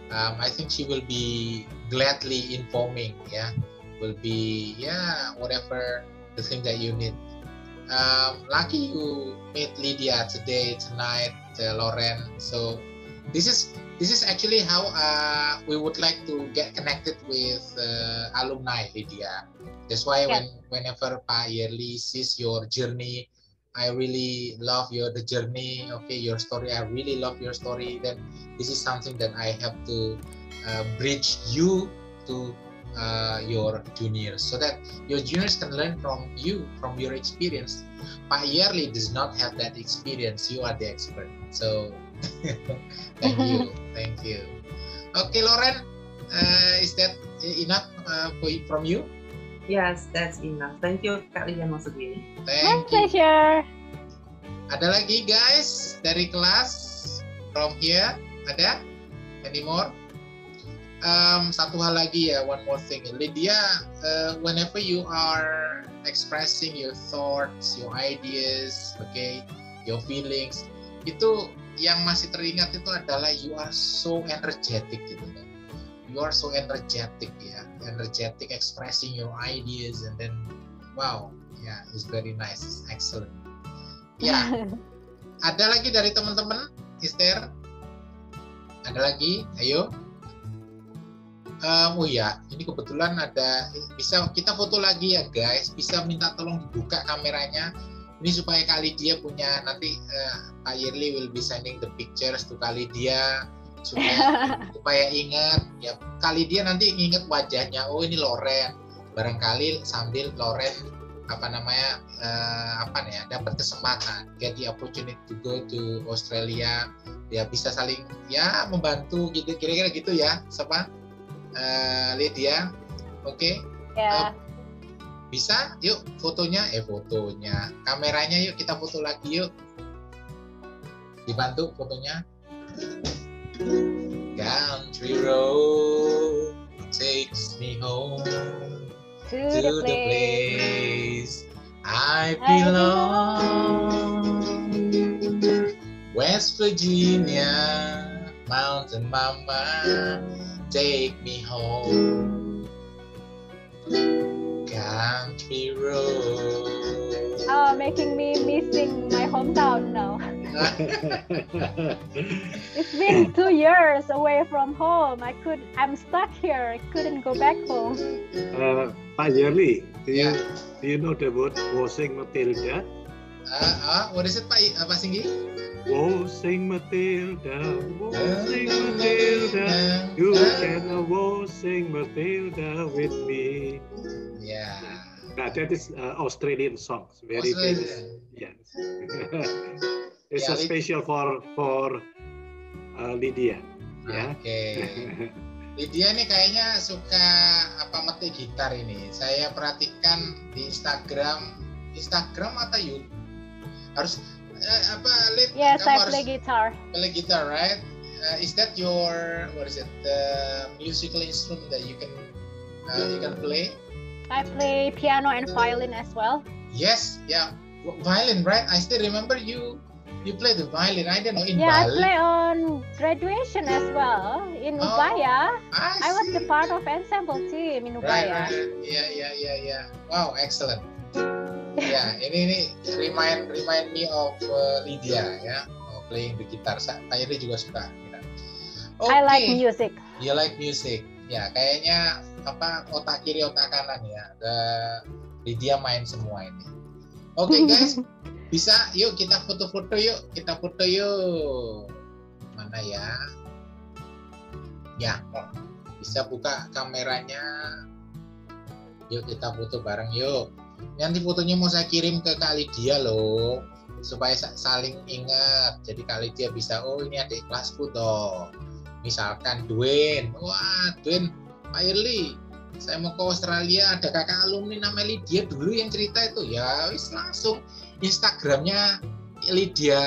I think she will be gladly informing. Will be whatever the thing that you need. Lucky you meet Lydia tonight, Loren. So this is actually how we would like to get connected with alumni, Lydia. That's why whenever Pak Yerli sees your journey, I really love the journey. Okay, your story. I really love your story. Then this is something that I have to bridge you to your juniors, so that your juniors can learn from you, from your experience. Pak Yerli does not have that experience. You are the expert. So thank you. Okay, Loren, is that enough from you? Yes, that's enough. Thank you, Kak Lydia once again. Thank you. Pleasure. Ada lagi guys dari kelas from here? Ada? Any more? Satu hal lagi one more thing. Lydia, whenever you are expressing your thoughts, your ideas, okay, your feelings, itu yang masih teringat itu adalah you are so energetic gitu kan. You are so energetic energetic expressing your ideas, and then wow, it's very nice, it's excellent. Ada lagi dari teman-teman? Is there? Ada lagi? Ayo. Ini kebetulan ada, bisa kita foto lagi ya guys, bisa minta tolong dibuka kameranya. Ini supaya Kak Lydia punya nanti Pak Yerli will be sending the pictures to Kak Lydia. supaya ingat Kak Lydia nanti ingat wajahnya, ini Loren, barangkali sambil Loren dapat kesempatan, get the opportunity to go to Australia, bisa saling membantu gitu, kira-kira gitu ya, Lydia. Oke. Ya. Bisa? Yuk fotonya, kameranya yuk kita foto lagi yuk. Dibantu fotonya. Country road takes me home To the place I belong. West Virginia, Mountain Mama, take me home. Country road. Oh, making me missing my hometown now. It's been 2 years away from home. I'm stuck here. I couldn't go back home. Pak Yerli, do you know the word washing Matilda? What is it, Pak Singgi? Washing Matilda, you can washing Matilda with me. Yeah. Nah, that is Australian song, very famous. Yes. It's a special for Lydia. Ya. Oke. Lydia nih kayaknya suka metik gitar ini. Saya perhatikan di Instagram atau YouTube. Harus Lid? Yes, I play guitar. Play guitar, right? Is that your the musical instrument that you can play? I play piano and violin as well. Yes, yeah, violin, right? I still remember you play the violin. I don't know in Bali. I play on graduation as well in Ubaya. I was the part of ensemble team in Ubaya. Right. Yeah. Wow, excellent. Ya, ini remind me of Lydia ya, playing the guitar. Saya juga suka. Okay. I like music. You like music. Ya, kayaknya otak kiri otak kanan ya. Lydia main semua ini. Oke, guys, bisa yuk kita foto-foto yuk. Mana ya? Ya, bisa buka kameranya. Yuk kita foto bareng yuk. Nanti fotonya mau saya kirim ke Kak Lydia loh, supaya saling ingat. Jadi Kak Lydia bisa, oh ini adik kelasku toh. Misalkan Dwayne, wah Dwayne, Pak Yerli, saya mau ke Australia, ada kakak alumni namanya Lydia dulu yang cerita itu. Ya wis langsung Instagramnya Lidya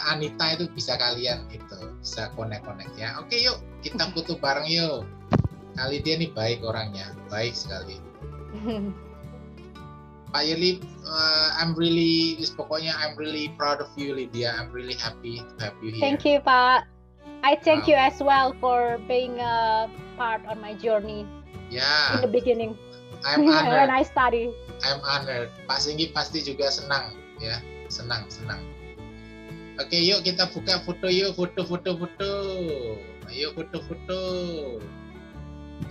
Annita itu bisa kalian itu bisa connect ya. Oke yuk kita foto bareng yuk. Kak Lydia nih baik orangnya, baik sekali. Pak Yerli, I'm really proud of you, Lydia. I'm really happy to have you here. Thank you, Pak. I thank you as well for being a part on my journey. Yeah. In the beginning. I'm honored. When I study. I'm honored. Pak Singgi pasti juga senang, ya. Senang. Oke, yuk kita buka foto yuk, foto. Ayo foto.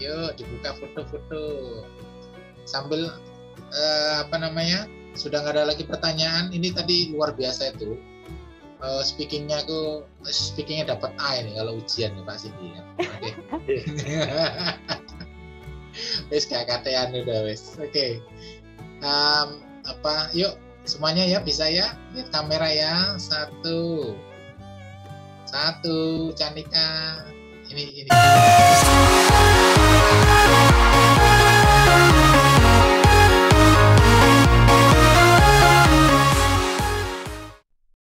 Yuk dibuka foto. Sambil sudah nggak ada lagi pertanyaan. Ini tadi luar biasa itu. Speakingnya dapat A ini kalau ujian nih Pak Sindi ya. Oke. Wes KKT-an udah wes. Oke. Yuk semuanya ya bisa ya. Lihat kamera ya. Satu Canika. Ini.